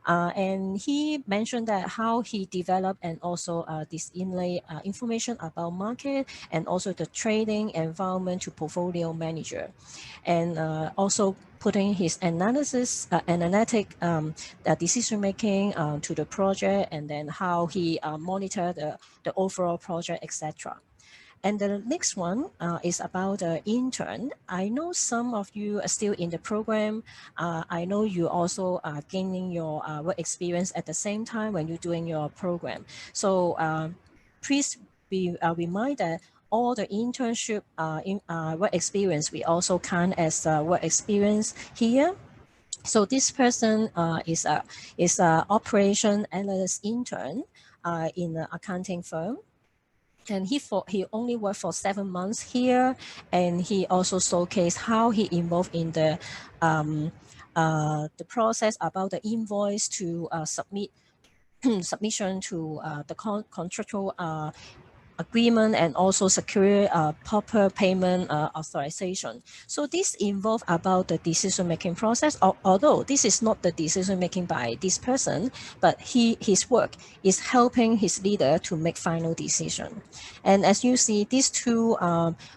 And he mentioned that how he developed and also this inlay information about market and also the trading environment to portfolio manager. And also putting his analysis, analytic decision-making to the project, and then how he monitored the overall project, etc. And the next one is about the intern. I know some of you are still in the program. I know you also are gaining your work experience at the same time when you're doing your program. So please be reminded all the internship work experience, we also count as work experience here. So this person is a operation analyst intern in an accounting firm. And he only worked for 7 months here, and he also showcased how he involved in the process about the invoice to submission to the contractual agreement, and also secure proper payment authorization. So this involves about the decision-making process, although this is not the decision-making by this person, but his work is helping his leader to make final decision. And as you see, these two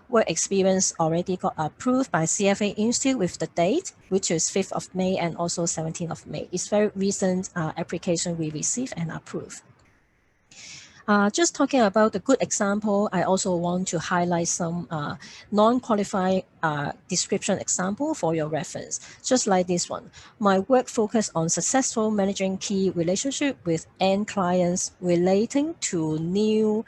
work experience already got approved by CFA Institute with the date, which is 5th of May and also 17th of May. It's very recent application we received and approved. Just talking about the good example, I also want to highlight some non-qualified description example for your reference, just like this one. My work focused on successful managing key relationship with end clients relating to new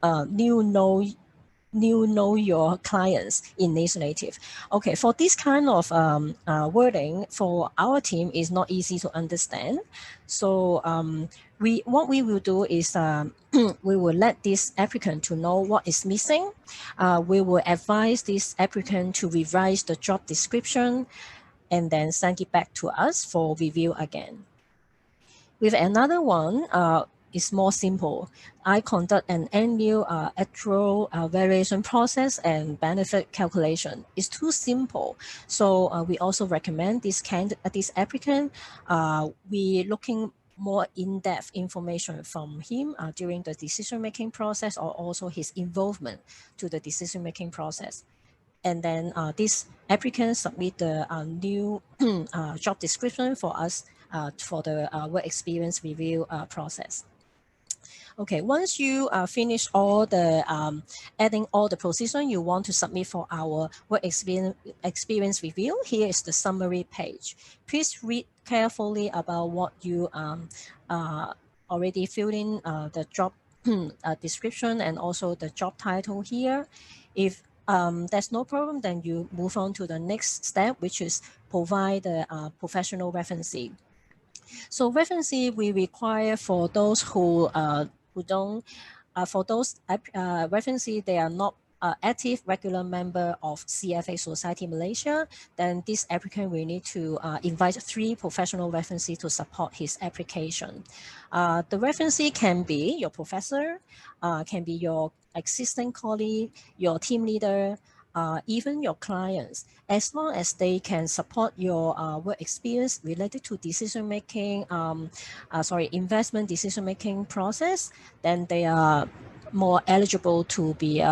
know your clients initiative. Okay, for this kind of wording for our team is not easy to understand. So what we will do is we will let this applicant to know what is missing. We will advise this applicant to revise the job description and then send it back to us for review again. With another one, is more simple. I conduct an annual actual variation process and benefit calculation. It's too simple. So we also recommend this applicant. We looking more in-depth information from him during the decision-making process, or also his involvement to the decision-making process. And then this applicant submit the new job description for us for the work experience review process. Okay, once you finish all the adding all the position you want to submit for our work experience review, here is the summary page. Please read carefully about what you already filled in the job description and also the job title here. If there's no problem, then you move on to the next step, which is provide the professional referencing. So referencing we require for those who don't, for those referencing they are not active regular member of CFA Society Malaysia, then this applicant will need to invite 3 professional references to support his application. The referencee can be your professor, can be your existing colleague, your team leader, even your clients, as long as they can support your work experience related to decision-making, investment decision-making process, then they are more eligible to be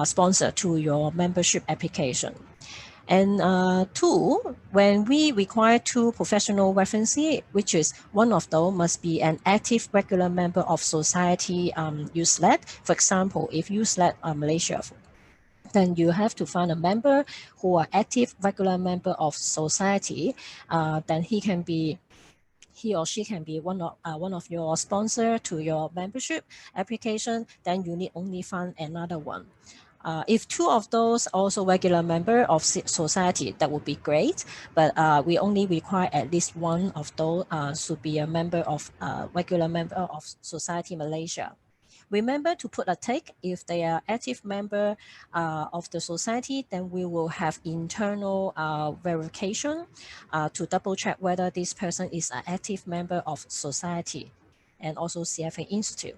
sponsored to your membership application. And 2, when we require 2 professional references, which is one of those must be an active regular member of society you select. For example, if you select Malaysia, then you have to find a member who are active regular member of society. Then he or she can be one of your sponsor to your membership application. Then you need only find another one. If 2 of those also regular member of society, that would be great. But we only require at least one of those should be a member of regular member of Society Malaysia. Remember to put a tick if they are active member of the society, then we will have internal verification to double check whether this person is an active member of society and also CFA Institute.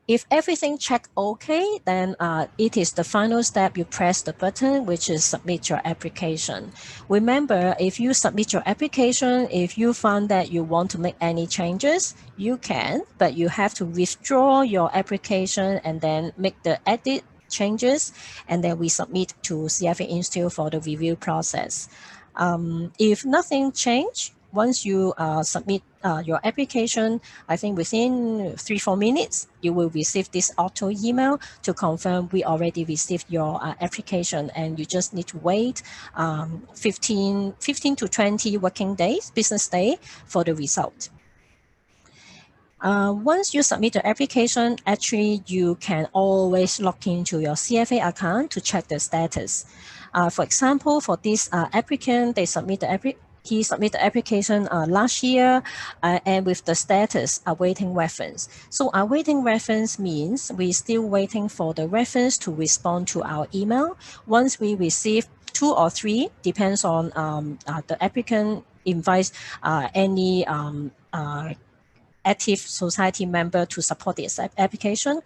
If everything checked okay, then it is the final step. You press the button, which is submit your application. Remember, if you submit your application, if you find that you want to make any changes, you can, but you have to withdraw your application and then make the edit changes, and then we submit to CFA Institute for the review process. If nothing changed, once you submit your application, I think within 3-4 minutes, you will receive this auto email to confirm we already received your application, and you just need to wait 15 to 20 working days, business day, for the result. Once you submit the application, actually you can always log into your CFA account to check the status. For example, for this applicant, he submitted the application last year and with the status awaiting reference. So awaiting reference means we're still waiting for the reference to respond to our email. Once we receive 2 or 3, depends on the applicant invites any active society member to support this application.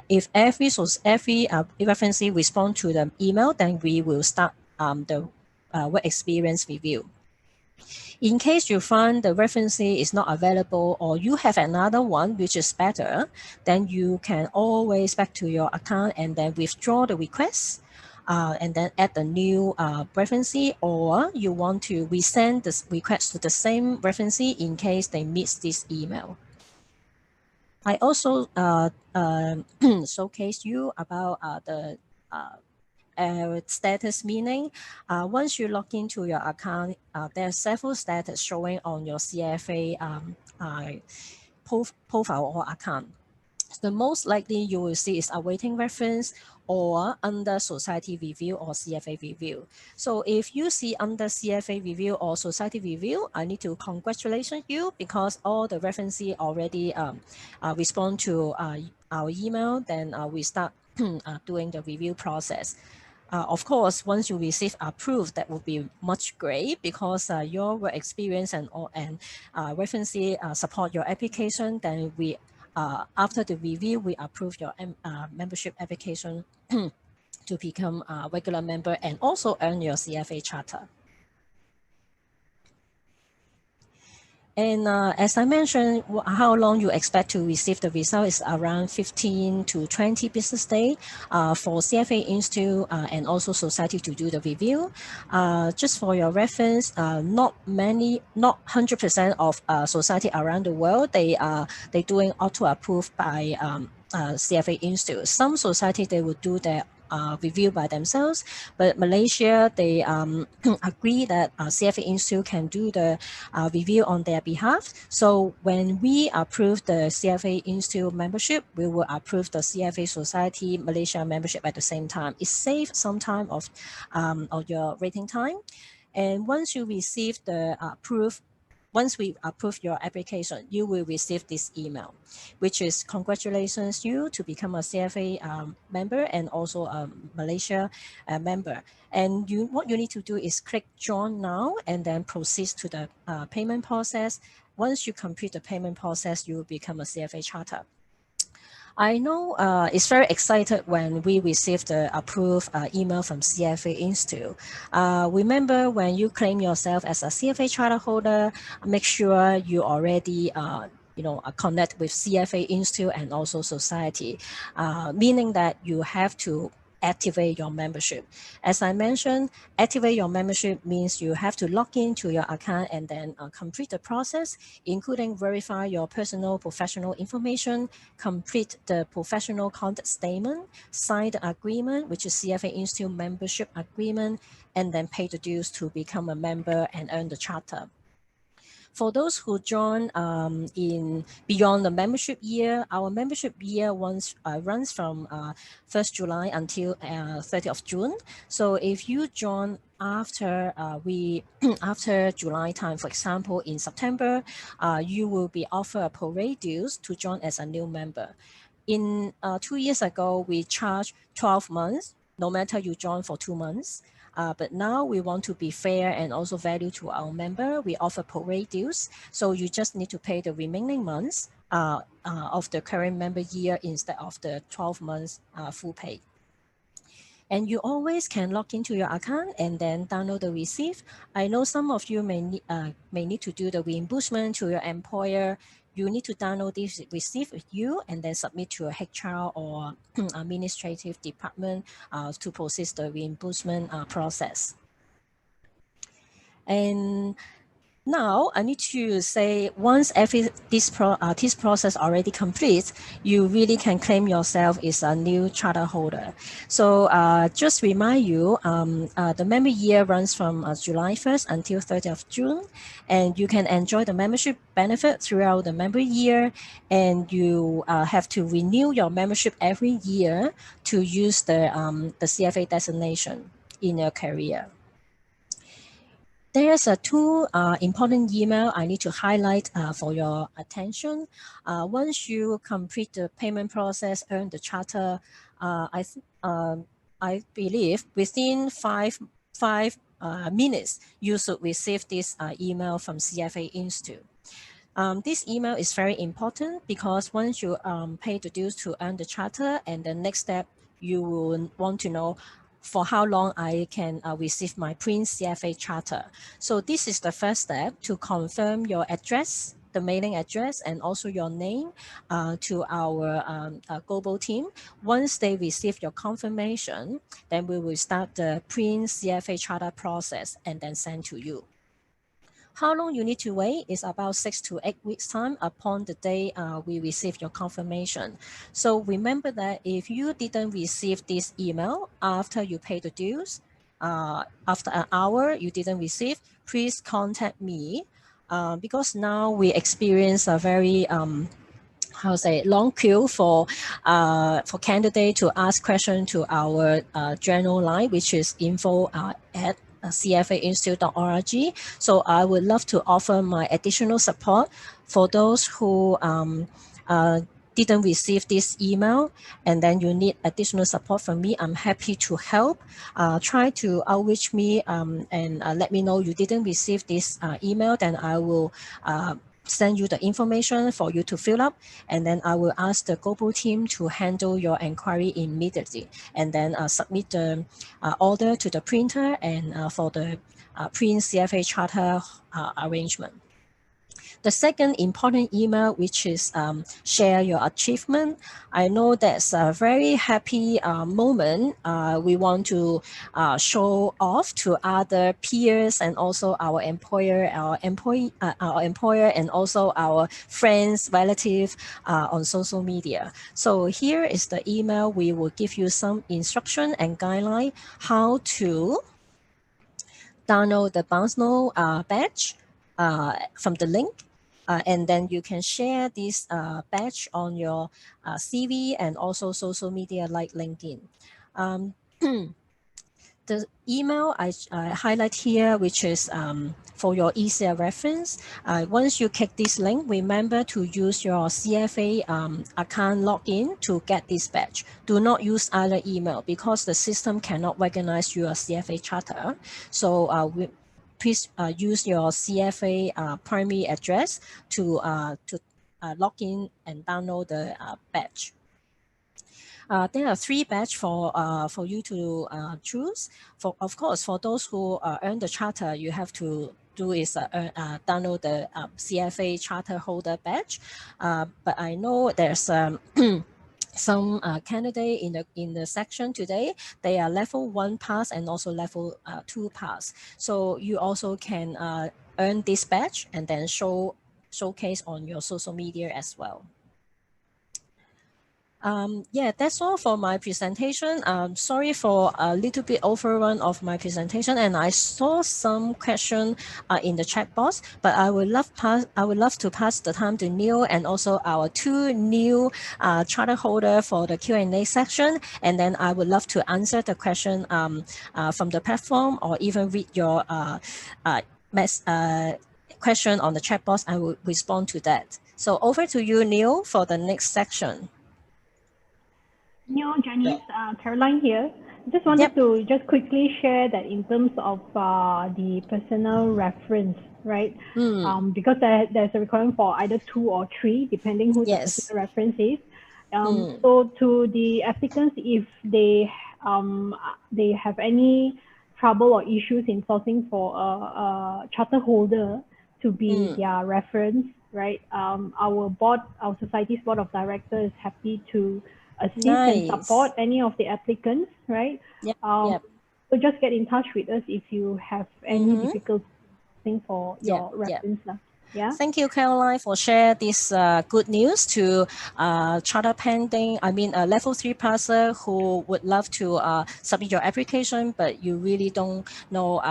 If every referencee respond to the email, then we will start the work experience review. In case you find the referencee is not available or you have another one which is better, then you can always back to your account and then withdraw the request and then add the new referencee, or you want to resend this request to the same referencee in case they miss this email. I also showcase you about the status, meaning once you log into your account, there are several status showing on your CFA profile or account. The most likely you will see is awaiting reference or under society review or CFA review. So if you see under CFA review or society review, I need to congratulate you because all the referencee already respond to our email. Then we start doing the review process. Of course, once you receive approved, that would be much great because your work experience and references support your application. Then we, after the review, we approve your membership application to become a regular member and also earn your CFA Charter. And as I mentioned, how long you expect to receive the result is around 15 to 20 business days for CFA Institute and also Society to do the review. Just for your reference, not 100% of society around the world, they doing auto-approved by CFA Institute. Some society, they will do their review by themselves, but Malaysia, they agree that CFA Institute can do the review on their behalf. So when we approve the CFA Institute membership, we will approve the CFA Society Malaysia membership at the same time. It saves some time of your waiting time. And once you receive the once we approve your application, you will receive this email, which is congratulations you to become a CFA member and also a Malaysia member. And what you need to do is click join now and then proceed to the payment process. Once you complete the payment process, you will become a CFA Charter. I know it's very excited when we receive the approved email from CFA Institute. Remember, when you claim yourself as a CFA charter holder, make sure you already connect with CFA Institute and also society, meaning that you have to activate your membership. As I mentioned, activate your membership means you have to log into your account and then complete the process, including verify your personal professional information, complete the professional conduct statement, sign the agreement, which is CFA Institute membership agreement, and then pay the dues to become a member and earn the charter. For those who join in beyond the membership year, our membership year runs from 1st July until 30th of June. So if you join after after July time, for example, in September, you will be offered a prorate dues to join as a new member. In 2 years ago, we charged 12 months, no matter you join for 2 months. But now we want to be fair and also value to our member. We offer prorate dues. So you just need to pay the remaining months of the current member year instead of the 12 months full pay. And you always can log into your account and then download the receipt. I know some of you may need to do the reimbursement to your employer. You need to download this receipt with you and then submit to a HR or administrative department to process the reimbursement process. And now I need to say, once this process already completes, you really can claim yourself as a new charter holder. So just remind you, the member year runs from July 1st until 30th of June, and you can enjoy the membership benefit throughout the member year, and you have to renew your membership every year to use the CFA designation in your career. There's two important email I need to highlight for your attention. Once you complete the payment process, earn the charter, I believe within five minutes, you should receive this email from CFA Institute. This email is very important because once you pay the dues to earn the charter, and the next step, you will want to know for how long I can receive my Prince CFA Charter. So this is the first step to confirm your address, the mailing address, and also your name to our global team. Once they receive your confirmation, then we will start the Prince CFA Charter process and then send to you. How long you need to wait is about 6 to 8 weeks time upon the day we receive your confirmation. So remember that if you didn't receive this email after you pay the dues, after an hour you didn't receive, please contact me because now we experience a very long queue for candidate to ask questions to our general line, which is info at cfainstitute.org. So I would love to offer my additional support for those who didn't receive this email and then you need additional support from me, I'm happy to help. Try to outreach me and let me know you didn't receive this email, then I will send you the information for you to fill up, and then I will ask the global team to handle your inquiry immediately, and then submit the order to the printer and for the print CFA Charter arrangement. The second important email, which is share your achievement. I know that's a very happy moment. We want to show off to other peers and also our employer, our employer, and also our friends, relatives on social media. So here is the email. We will give you some instruction and guideline how to download the Bounce-No badge from the link. And then you can share this badge on your CV and also social media like LinkedIn. The email I highlight here, which is for your easier reference. Once you click this link, remember to use your CFA account login to get this badge. Do not use other email because the system cannot recognize your CFA charter. So please use your CFA primary address to log in and download the badge. There are 3 badges for you to choose. Of course, for those who earn the charter, you have to do is download the CFA Charter Holder badge. But I know there's some candidate in the section today, they are level 1 pass and also level 2 pass. So you also can earn this badge and then showcase on your social media as well. Yeah, that's all for my presentation. Sorry for a little bit overrun of my presentation, and I saw some question in the chat box, but I would love to pass the time to Neil and also our 2 new charter holder for the Q&A section, and then I would love to answer the question from the platform or even read your question on the chat box. I will respond to that. So over to you, Neil, for the next section. Neil, Janice, Caroline here. Just wanted to just quickly share that in terms of the personal reference, right? Because there's a requirement for either 2 or 3, depending who the personal reference is. So to the applicants, if they have any trouble or issues in sourcing for a charter holder to be their reference, right? Our society's board of directors is happy to assist and support any of the applicants, right? So just get in touch with us if you have any difficult thing for your reference. Yeah. Thank you, Caroline, for sharing this good news to Charter Pending. Level 3 passer who would love to submit your application, but you really don't know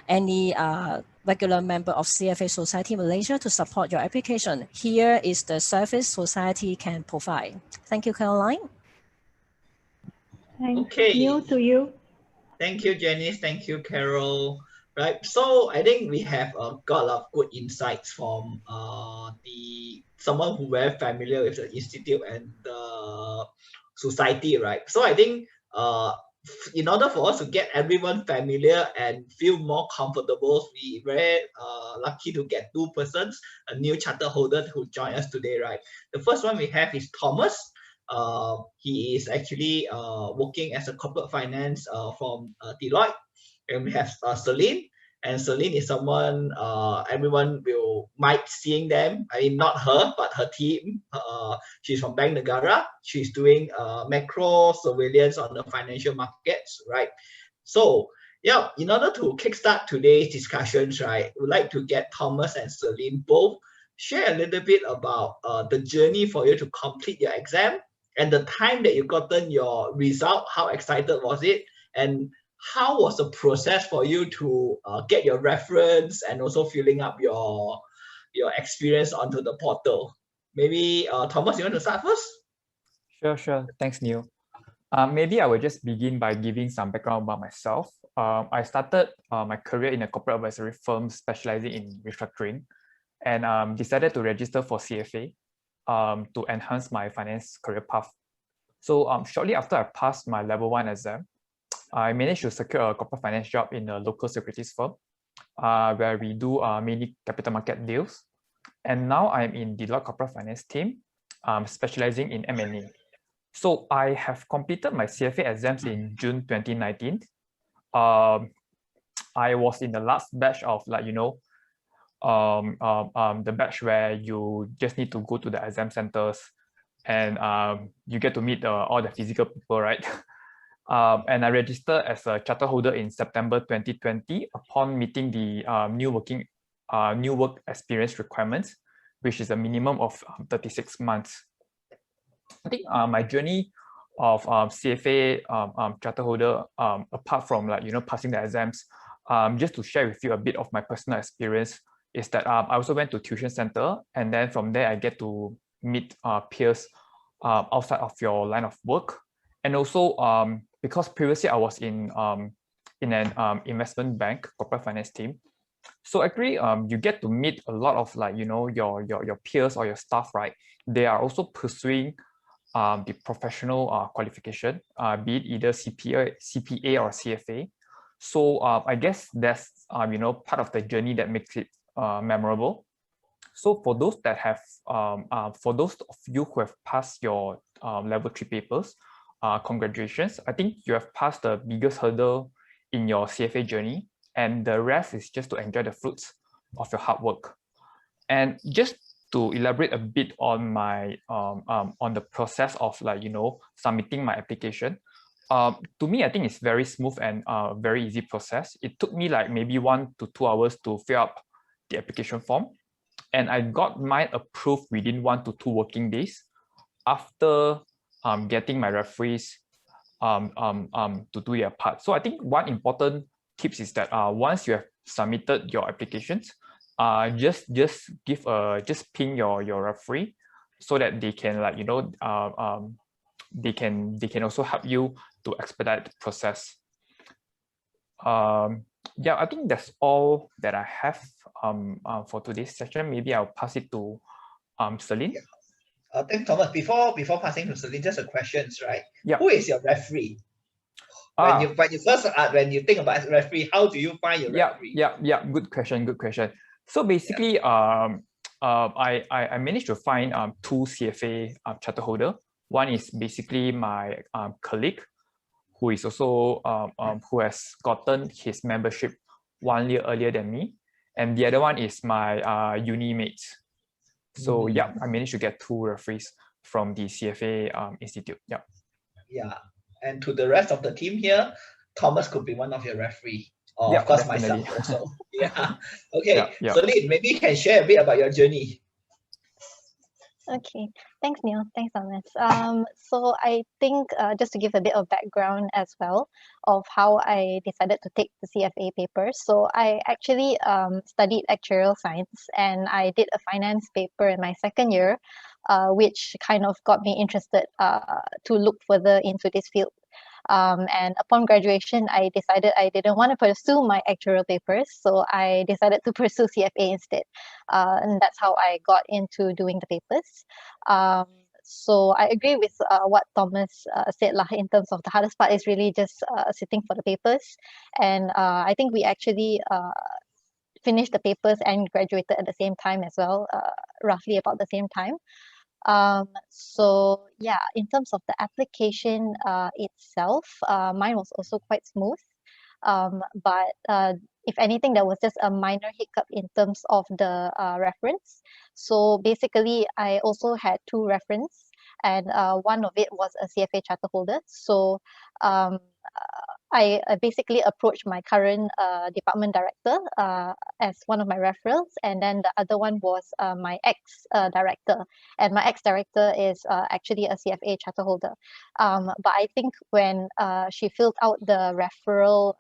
any regular member of CFA Society Malaysia to support your application. Here is the service society can provide. Thank you, Caroline. Thanks. Neil, to you. Thank you, Janice. Thank you, Carol. Right. So I think we have got a lot of good insights from someone who very familiar with the institute and the society, right? So I think in order for us to get everyone familiar and feel more comfortable, we very lucky to get 2 persons, a new charter holder who join us today, right? The first one we have is Thomas. He is actually working as a corporate finance from Deloitte. And we have Celine, and Celine is someone everyone might seeing them. I mean, not her, but her team. She's from Bank Negara. She's doing macro surveillance on the financial markets, right? So yeah, in order to kickstart today's discussions, right, we'd like to get Thomas and Celine both share a little bit about the journey for you to complete your exam and the time that you gotten your result. How excited was it? And how was the process for you to get your reference and also filling up your experience onto the portal? Maybe Thomas, you want to start first? Sure. Thanks, Neil. Maybe I will just begin by giving some background about myself. I started my career in a corporate advisory firm specializing in restructuring and decided to register for CFA. to enhance my finance career path. So shortly after I passed my level 1 exam, I managed to secure a corporate finance job in a local securities firm where we do mainly capital market deals. And now I'm in the Deloitte corporate finance team, specializing in M&A. So I have completed my CFA exams in June 2019. I was in the last batch of the batch where you just need to go to the exam centers and you get to meet all the physical people, right? And I registered as a charter holder in September 2020 upon meeting the new work experience requirements, which is a minimum of 36 months. I think my journey of CFA charter holder, apart from passing the exams, just to share with you a bit of my personal experience, is that I also went to tuition center, and then from there I get to meet peers outside of your line of work. And also because previously I was in an investment bank corporate finance team, so actually you get to meet a lot of your peers or your staff, right? They are also pursuing the professional qualification, be it either CPA or CFA. So I guess that's part of the journey that makes it memorable. So for those that have, for those of you who have passed your level 3 papers, congratulations. I think you have passed the biggest hurdle in your CFA journey, and the rest is just to enjoy the fruits of your hard work. And just to elaborate a bit on my on the process of submitting my application, to me, I think it's very smooth and very easy process. It took me like maybe 1 to 2 hours to fill up the application form, and I got mine approved within 1 to 2 working days after getting my referees to do their part. So I think one important tips is that once you have submitted your applications, just ping your referee so that they can they can also help you to expedite the process. Yeah, I think that's all that I have for today's session. Maybe I'll pass it to Celine. Thanks, Thomas. Before passing to Celine, just a questions, right? Yeah. Who is your referee? When you think about referee, how do you find your referee? Yeah. Good question. So basically, I managed to find 2 CFA charter holder. One is basically my colleague, who is also who has gotten his membership 1 year earlier than me, and the other one is my uni mates. So yeah, I managed to get 2 referees from the CFA Institute. Yeah. Yeah, and to the rest of the team here, Thomas could be one of your referee. Or Yeah, of course, definitely. myself also. Yeah. Okay. Yeah. Celine, maybe you can share a bit about your journey. Okay, thanks Neil, thanks Thomas. So I think just to give a bit of background as well of how I decided to take the CFA papers. So I actually studied actuarial science, and I did a finance paper in my 2nd year, which kind of got me interested to look further into this field. And upon graduation, I decided I didn't want to pursue my actuarial papers, so I decided to pursue CFA instead. And that's how I got into doing the papers. So I agree with what Thomas said in terms of the hardest part is really just sitting for the papers. And I think we actually finished the papers and graduated at the same time as well, roughly about the same time. So yeah, in terms of the application itself, mine was also quite smooth. But if anything, there was just a minor hiccup in terms of the reference. So basically, I also had 2 reference, and one of it was a CFA charter holder. So I basically approached my current department director as one of my referrals, and then the other one was my ex-director, and my ex-director is actually a CFA charter holder. But I think when she filled out the referral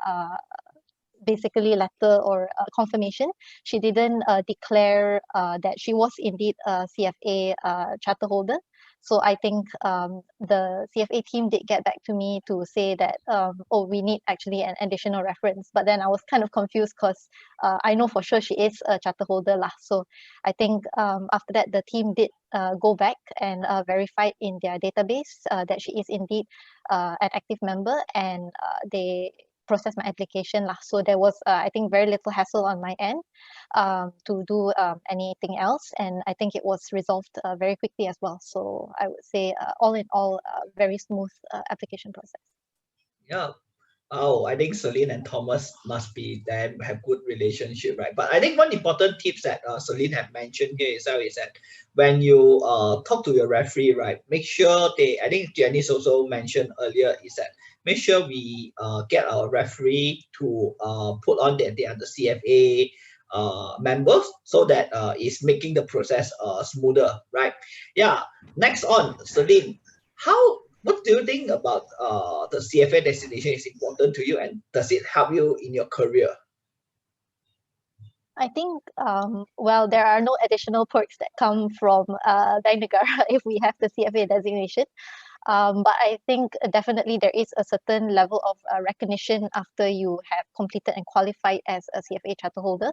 basically letter or confirmation, she didn't declare that she was indeed a CFA charter holder. So I think the CFA team did get back to me to say that, oh, we need actually an additional reference. But then I was kind of confused because I know for sure she is a charter holder lah. So I think after that, the team did go back and verified in their database that she is indeed an active member, and they process my application lah. So there was I think very little hassle on my end to do anything else, and I think it was resolved very quickly as well. So I would say all in all, very smooth application process. Yeah. Oh, I think Celine and Thomas must be them, have good relationship, right? But I think one important tips that Celine have mentioned here is that when you talk to your referee, right, make sure I think Janice also mentioned earlier, is that make sure we get our referee to put on that they are the CFA members, so that is making the process smoother, right? Yeah. Next on, Celine, what do you think about the CFA designation is important to you, and does it help you in your career? I think, well, there are no additional perks that come from Bank Negara if we have the CFA designation. But I think definitely there is a certain level of recognition after you have completed and qualified as a CFA charter holder.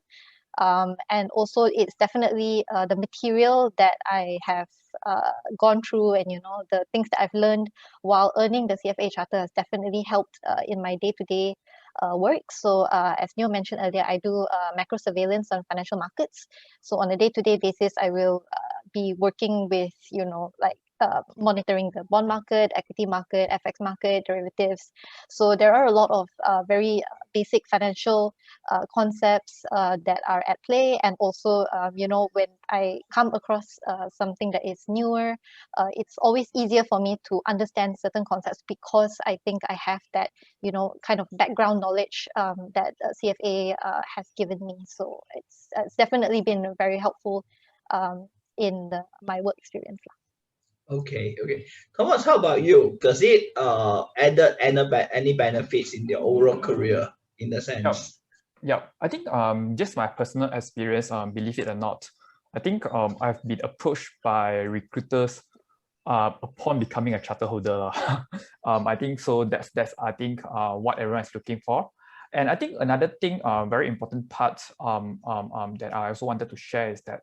And also it's definitely the material that I have gone through, and the things that I've learned while earning the CFA charter has definitely helped in my day-to-day work. So as Neil mentioned earlier, I do macro surveillance on financial markets. So on a day-to-day basis, I will be working with like monitoring the bond market, equity market, FX market, derivatives. So there are a lot of very basic financial concepts that are at play. And also, when I come across something that is newer, it's always easier for me to understand certain concepts, because I think I have that, kind of background knowledge that CFA has given me. So it's definitely been very helpful in my work experience. Okay. Thomas, how about you? Does it added any benefits in your overall career in the sense? Yeah. I think just my personal experience, believe it or not, I think I've been approached by recruiters upon becoming a charter holder. I think so. That's I think what everyone is looking for. And I think another thing, very important part that I also wanted to share is that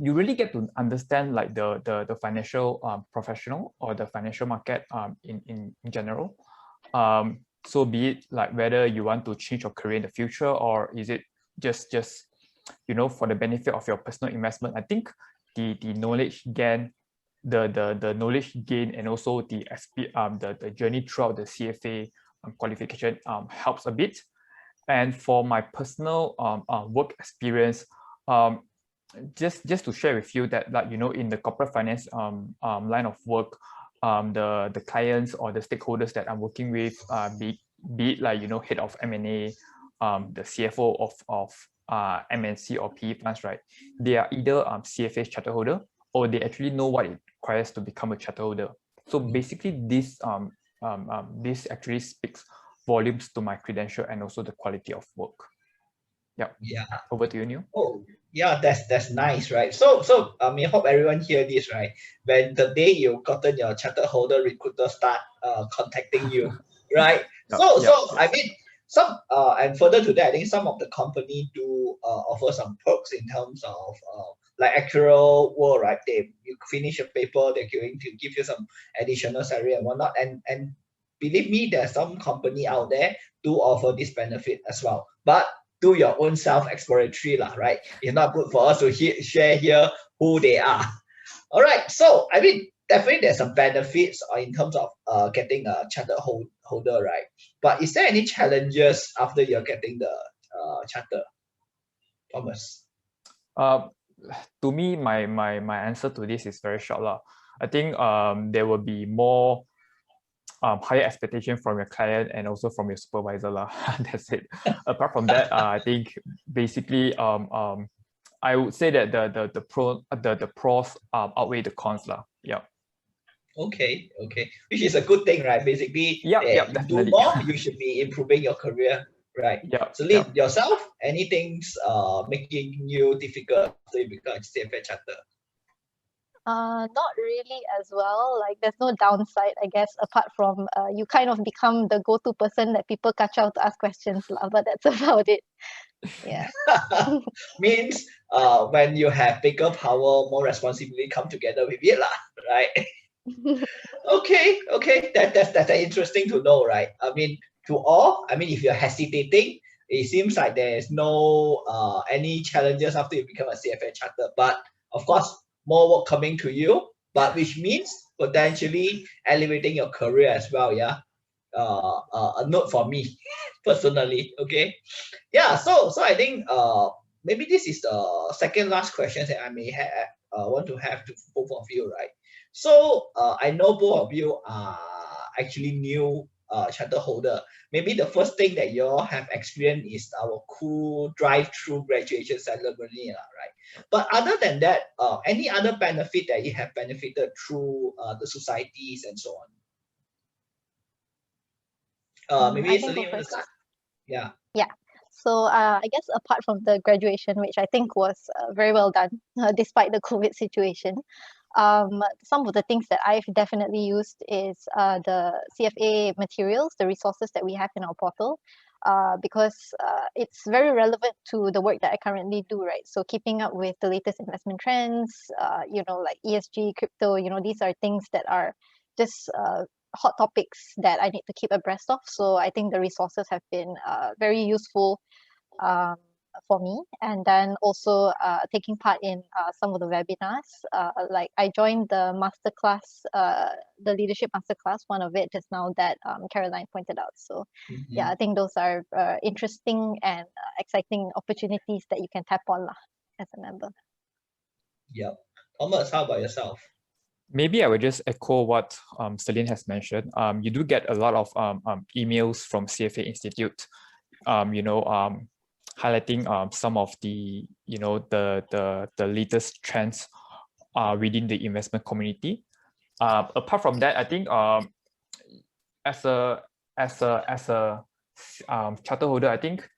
you really get to understand like the financial professional or the financial market in general. So be it like whether you want to change your career in the future, or is it just for the benefit of your personal investment. I think the knowledge gain, the knowledge gain, and also the journey throughout the CFA qualification helps a bit. And for my personal work experience, just to share with you that, like, in the corporate finance line of work, the clients or the stakeholders that I'm working with, be it like head of M&A, the CFO of MNC or PE funds, right? They are either CFA charter holder, or they actually know what it requires to become a charter holder. So basically, this actually speaks volumes to my credential and also the quality of work. Yeah. Over to you, Neil. Oh, yeah, that's nice, right? So I hope everyone hear this, right? When the day you gotten your charter holder, recruiter start contacting you, right? So I mean, some and further to that, I think some of the company do offer some perks in terms of like actual work, right? You finish a paper, they're going to give you some additional salary and whatnot. And believe me, there's some company out there do offer this benefit as well. But do your own self-exploratory, right? It's not good for us to share here who they are. All right. So I mean, definitely there's some benefits in terms of getting a charter holder, right? But is there any challenges after you're getting the charter, Thomas? To me, my answer to this is very short lah. I think there will be more higher expectation from your client and also from your supervisor lah. That's it. Apart from that, I think basically I would say that the pros outweigh the cons lah. Yeah. Okay. Which is a good thing, right? Basically, you do more, you should be improving your career, right? So yourself, anything's making you difficult after you become CFA charter? Not really as well. Like there's no downside, I guess, apart from you kind of become the go-to person that people catch out to ask questions lah, but that's about it. Yeah. Means when you have bigger power, more responsibility come together with it lah, right? Okay, that's interesting to know, right? I mean, to all, I mean, if you're hesitating, it seems like there's no any challenges after you become a CFA charter, but of course, more work coming to you, but which means potentially elevating your career as well, yeah. A note for me personally, okay. Yeah, so I think maybe this is the second last question that I may have want to have to both of you, right? So I know both of you are actually new charter holder. Maybe the first thing that you all have experienced is our cool drive-through graduation ceremony, right? But other than that, any other benefit that you have benefited through the societies and so on? Maybe Celine, you want to start? Yeah. Yeah. So I guess apart from the graduation, which I think was very well done despite the COVID situation, some of the things that I've definitely used is the CFA materials, the resources that we have in our portal, because it's very relevant to the work that I currently do, right? So keeping up with the latest investment trends, you know, like ESG, crypto, you know, these are things that are just hot topics that I need to keep abreast of. So I think the resources have been very useful for me. And then also taking part in some of the webinars. Like I joined the masterclass, the leadership masterclass, one of it just now that Caroline pointed out. So yeah, I think those are interesting and exciting opportunities that you can tap on lah, as a member. Yep. Thomas, how about yourself? Maybe I would just echo what Celine has mentioned. You do get a lot of emails from CFA Institute, you know, highlighting some of the, you know, the latest trends within the investment community. Apart from that, I think as a charter holder, I think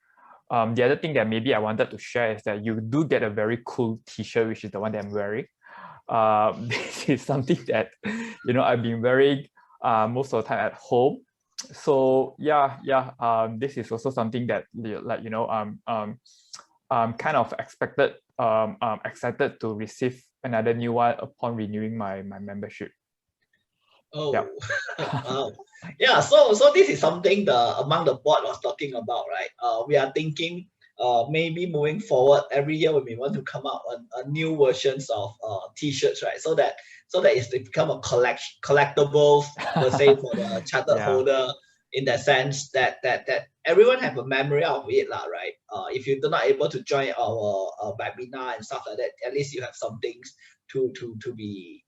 the other thing that maybe I wanted to share is that you do get a very cool T-shirt, which is the one that I'm wearing. This is something that, you know, I've been wearing most of the time at home. So yeah, this is also something that, like, you know, kind of expected, excited to receive another new one upon renewing my membership. Oh, yeah. Wow. Yeah, so this is something among the board was talking about, right? We are thinking maybe moving forward every year when we want to come out a new versions of T-shirts, right? So that it's become a collectibles per se for the charter holder, in the sense that everyone have a memory of it, right? If you're not able to join our webinar and stuff like that, at least you have some things to be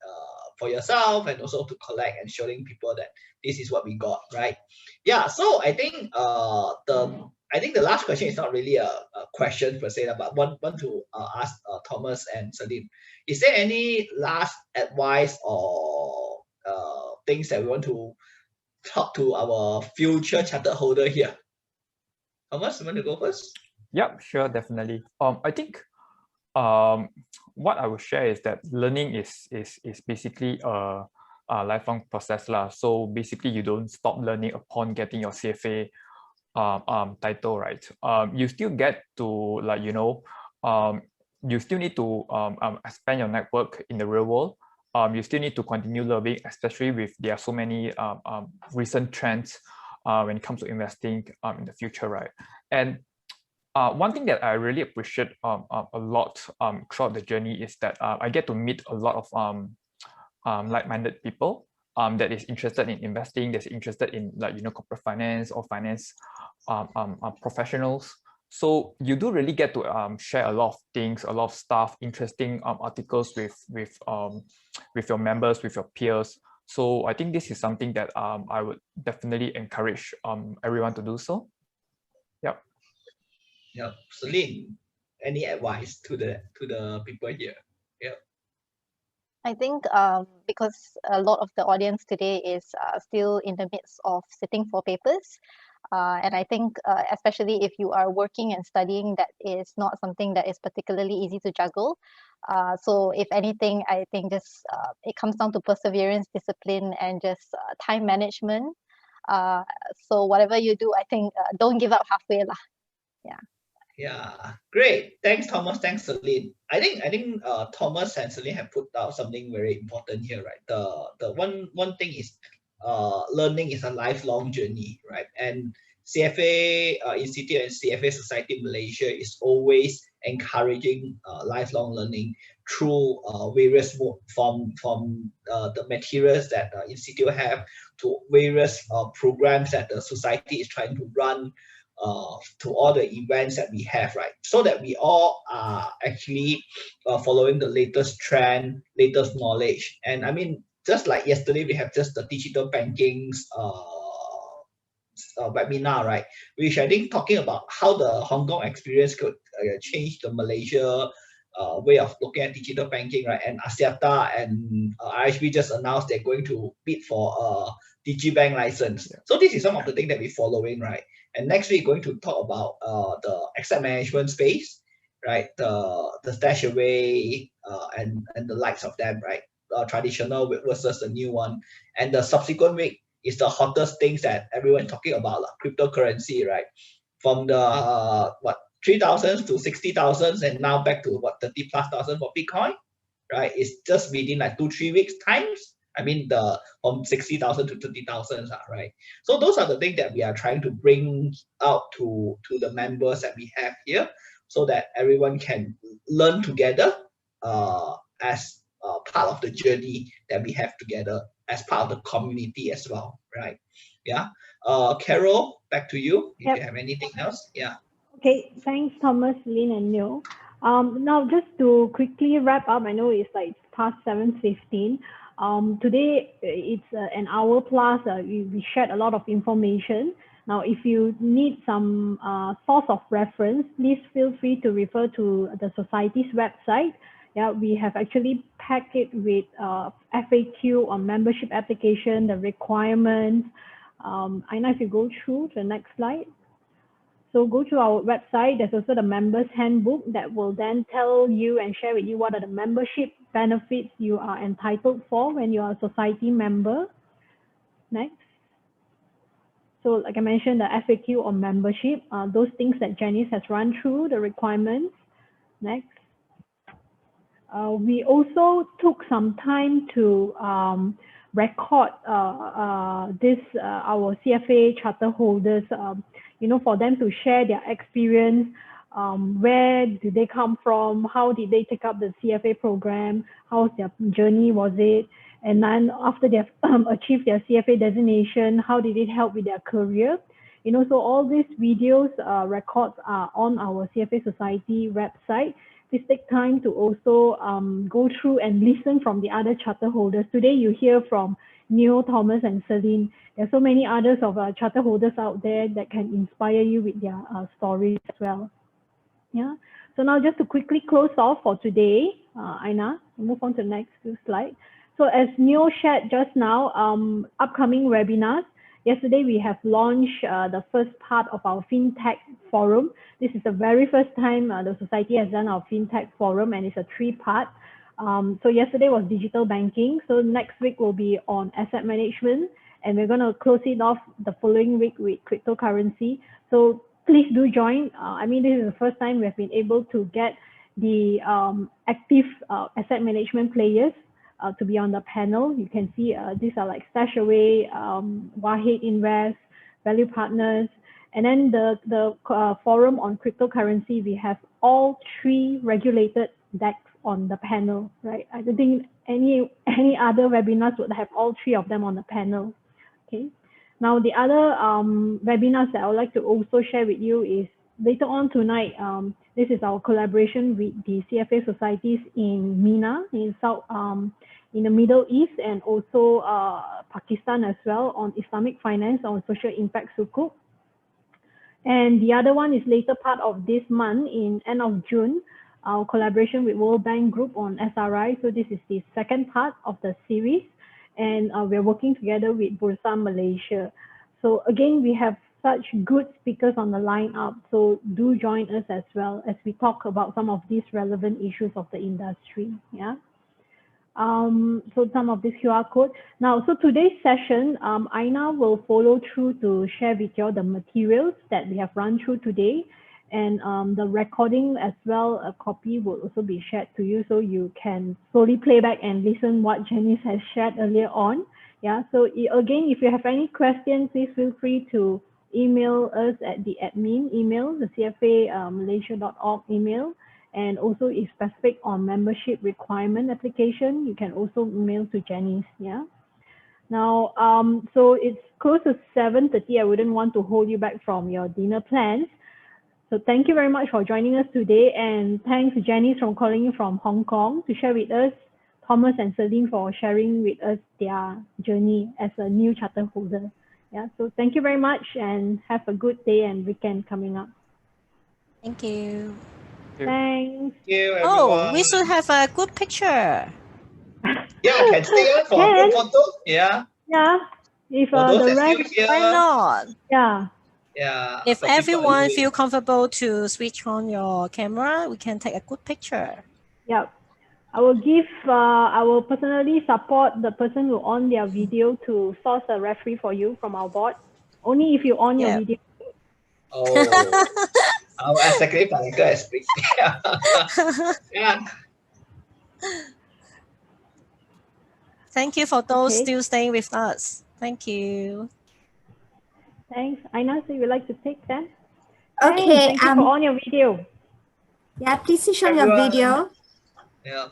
for yourself, and also to collect and showing people that this is what we got, right? Yeah, so I think the last question is not really a question per se, but want to ask Thomas and Celine, is there any last advice or things that we want to talk to our future charter holder here? Thomas, you want to go first? Yep, sure, definitely. I think what I would share is that learning is basically a lifelong process lah. So basically, you don't stop learning upon getting your CFA title, right? You still get to, like, you know, you still need to expand your network in the real world. You still need to continue learning, especially with there are so many recent trends when it comes to investing in the future, right? And one thing that I really appreciate a lot throughout the journey is that I get to meet a lot of like-minded people that is interested in investing, that's interested in, like, you know, corporate finance or finance professionals. So you do really get to share a lot of things, a lot of stuff, interesting articles with your members, with your peers. So I think this is something that I would definitely encourage everyone to do so. Yep. Yeah, Celine, any advice to the people here? Yeah. I think because a lot of the audience today is still in the midst of sitting for papers, And I think especially if you are working and studying, that is not something that is particularly easy to juggle. So if anything, I think just it comes down to perseverance, discipline, and just time management. So whatever you do, I think don't give up halfway lah. Yeah. Yeah, great. Thanks, Thomas. Thanks, Celine. I think Thomas and Celine have put out something very important here, right? The one thing is learning is a lifelong journey, right? And CFA Institute and CFA Society Malaysia is always encouraging lifelong learning through various from the materials that the institute have to various programs that the society is trying to run, to all the events that we have, right? So that we all are actually following the latest trend, latest knowledge. And I mean, just like yesterday, we have just the digital banking's webinar, right? Which I think talking about how the Hong Kong experience could change the Malaysia way of looking at digital banking, right? And Axiata and IHB just announced they're going to bid for a DigiBank license. Yeah. So this is some of the things that we're following, right? And next week, going to talk about the asset management space, right? The stash away and the likes of them, right? Traditional versus the new one. And the subsequent week is the hottest things that everyone talking about, like cryptocurrency, right? From the 3,000 to 60,000 and now back to 30,000+ for Bitcoin, right? It's just within like 2-3 weeks times. I mean, from 60,000 to 30,000, right? So those are the things that we are trying to bring out to the members that we have here, so that everyone can learn together as part of the journey that we have together, as part of the community as well, right? Yeah. Carol, back to you. If you have anything else, yeah. Okay, thanks, Thomas, Lynn, and Neil. Now, just to quickly wrap up, I know it's like past 7:15. Today, it's an hour plus. We shared a lot of information. Now, if you need some source of reference, please feel free to refer to the Society's website. Yeah, we have actually packed it with FAQ on membership application, the requirements. I know if you go through the next slide. So go to our website. There's also the members handbook that will then tell you and share with you what are the membership benefits you are entitled for when you are a society member. Next. So like I mentioned, the FAQ on membership, those things that Janice has run through, the requirements. Next. We also took some time to record our CFA charter holders, for them to share their experience. Where did they come from? How did they take up the CFA program? How's their journey was it? And then after they have achieved their CFA designation, how did it help with their career? So all these videos, records are on our CFA Society website. Please take time to also go through and listen from the other charter holders. Today you hear from Neil, Thomas, and Celine. There are so many others of charter holders out there that can inspire you with their stories as well. Yeah. So now just to quickly close off for today, Aina, move on to the next slide. So as Neil shared just now, upcoming webinars. Yesterday, we have launched the first part of our FinTech Forum. This is the very first time the Society has done our FinTech Forum, and it's a 3-part. So yesterday was digital banking. So next week will be on asset management, and we're going to close it off the following week with cryptocurrency. So please do join. I mean, this is the first time we've been able to get the active asset management players to be on the panel. You can see these are like Stashaway, Wahid Invest, Value Partners, and then the forum on cryptocurrency. We have all 3 regulated DEX on the panel, right? I don't think any other webinars would have all 3 of them on the panel. Okay. Now the other webinars that I would like to also share with you is later on tonight. This is our collaboration with the CFA societies in MENA, in the Middle East, and also Pakistan as well, on Islamic finance, on social impact sukuk. And the other one is later part of this month, in end of June, our collaboration with World Bank Group on SRI. So this is the second part of the series, and we're working together with Bursa Malaysia. So again, we have such good speakers on the lineup. So do join us as well as we talk about some of these relevant issues of the industry. Yeah. So some of this QR code. Now, so today's session, Aina will follow through to share with you the materials that we have run through today. And the recording as well, a copy will also be shared to you, so you can slowly play back and listen what Janice has shared earlier on. Yeah, so again, if you have any questions, please feel free to email us at the admin email, the CFA Malaysia.org email. And also if specific on membership requirement application, you can also email to Janice. Yeah. Now, so it's close to 7:30. I wouldn't want to hold you back from your dinner plans. So thank you very much for joining us today, and thanks Janice from calling in from Hong Kong to share with us, Thomas and Celine for sharing with us their journey as a new charter holder. Yeah, so thank you very much and have a good day and weekend coming up. Thank you. Thanks. Thank you, everyone. Oh, we should have a good picture. Yeah, can stay on for a group photo. Yeah. Yeah. If For those the that rest, still here. Why not? Yeah. Yeah. If so people everyone are feel comfortable to switch on your camera, we can take a good picture. Yeah. I will give, I will personally support the person who on their video to source a referee for you from our board. Only if you on your Yeah. video. Oh, our executive director has speak. Yeah. Thank you for those Okay. still staying with us. Thank you. Thanks. Aina, so you would like to take that? Okay. Thank you for on your video. Yeah, please switch on your Everyone. video. Yeah.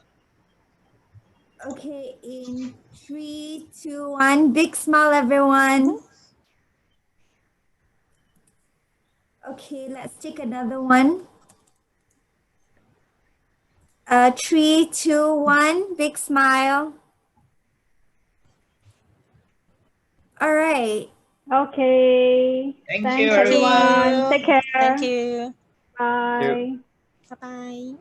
Okay, in 3, 2, 1. Big smile, everyone. Okay, let's take another one. 3, 2, 1. Big smile. All right. Okay. Thank Thanks, you, everyone. everyone. Take care. Thank you. Bye. Bye-bye.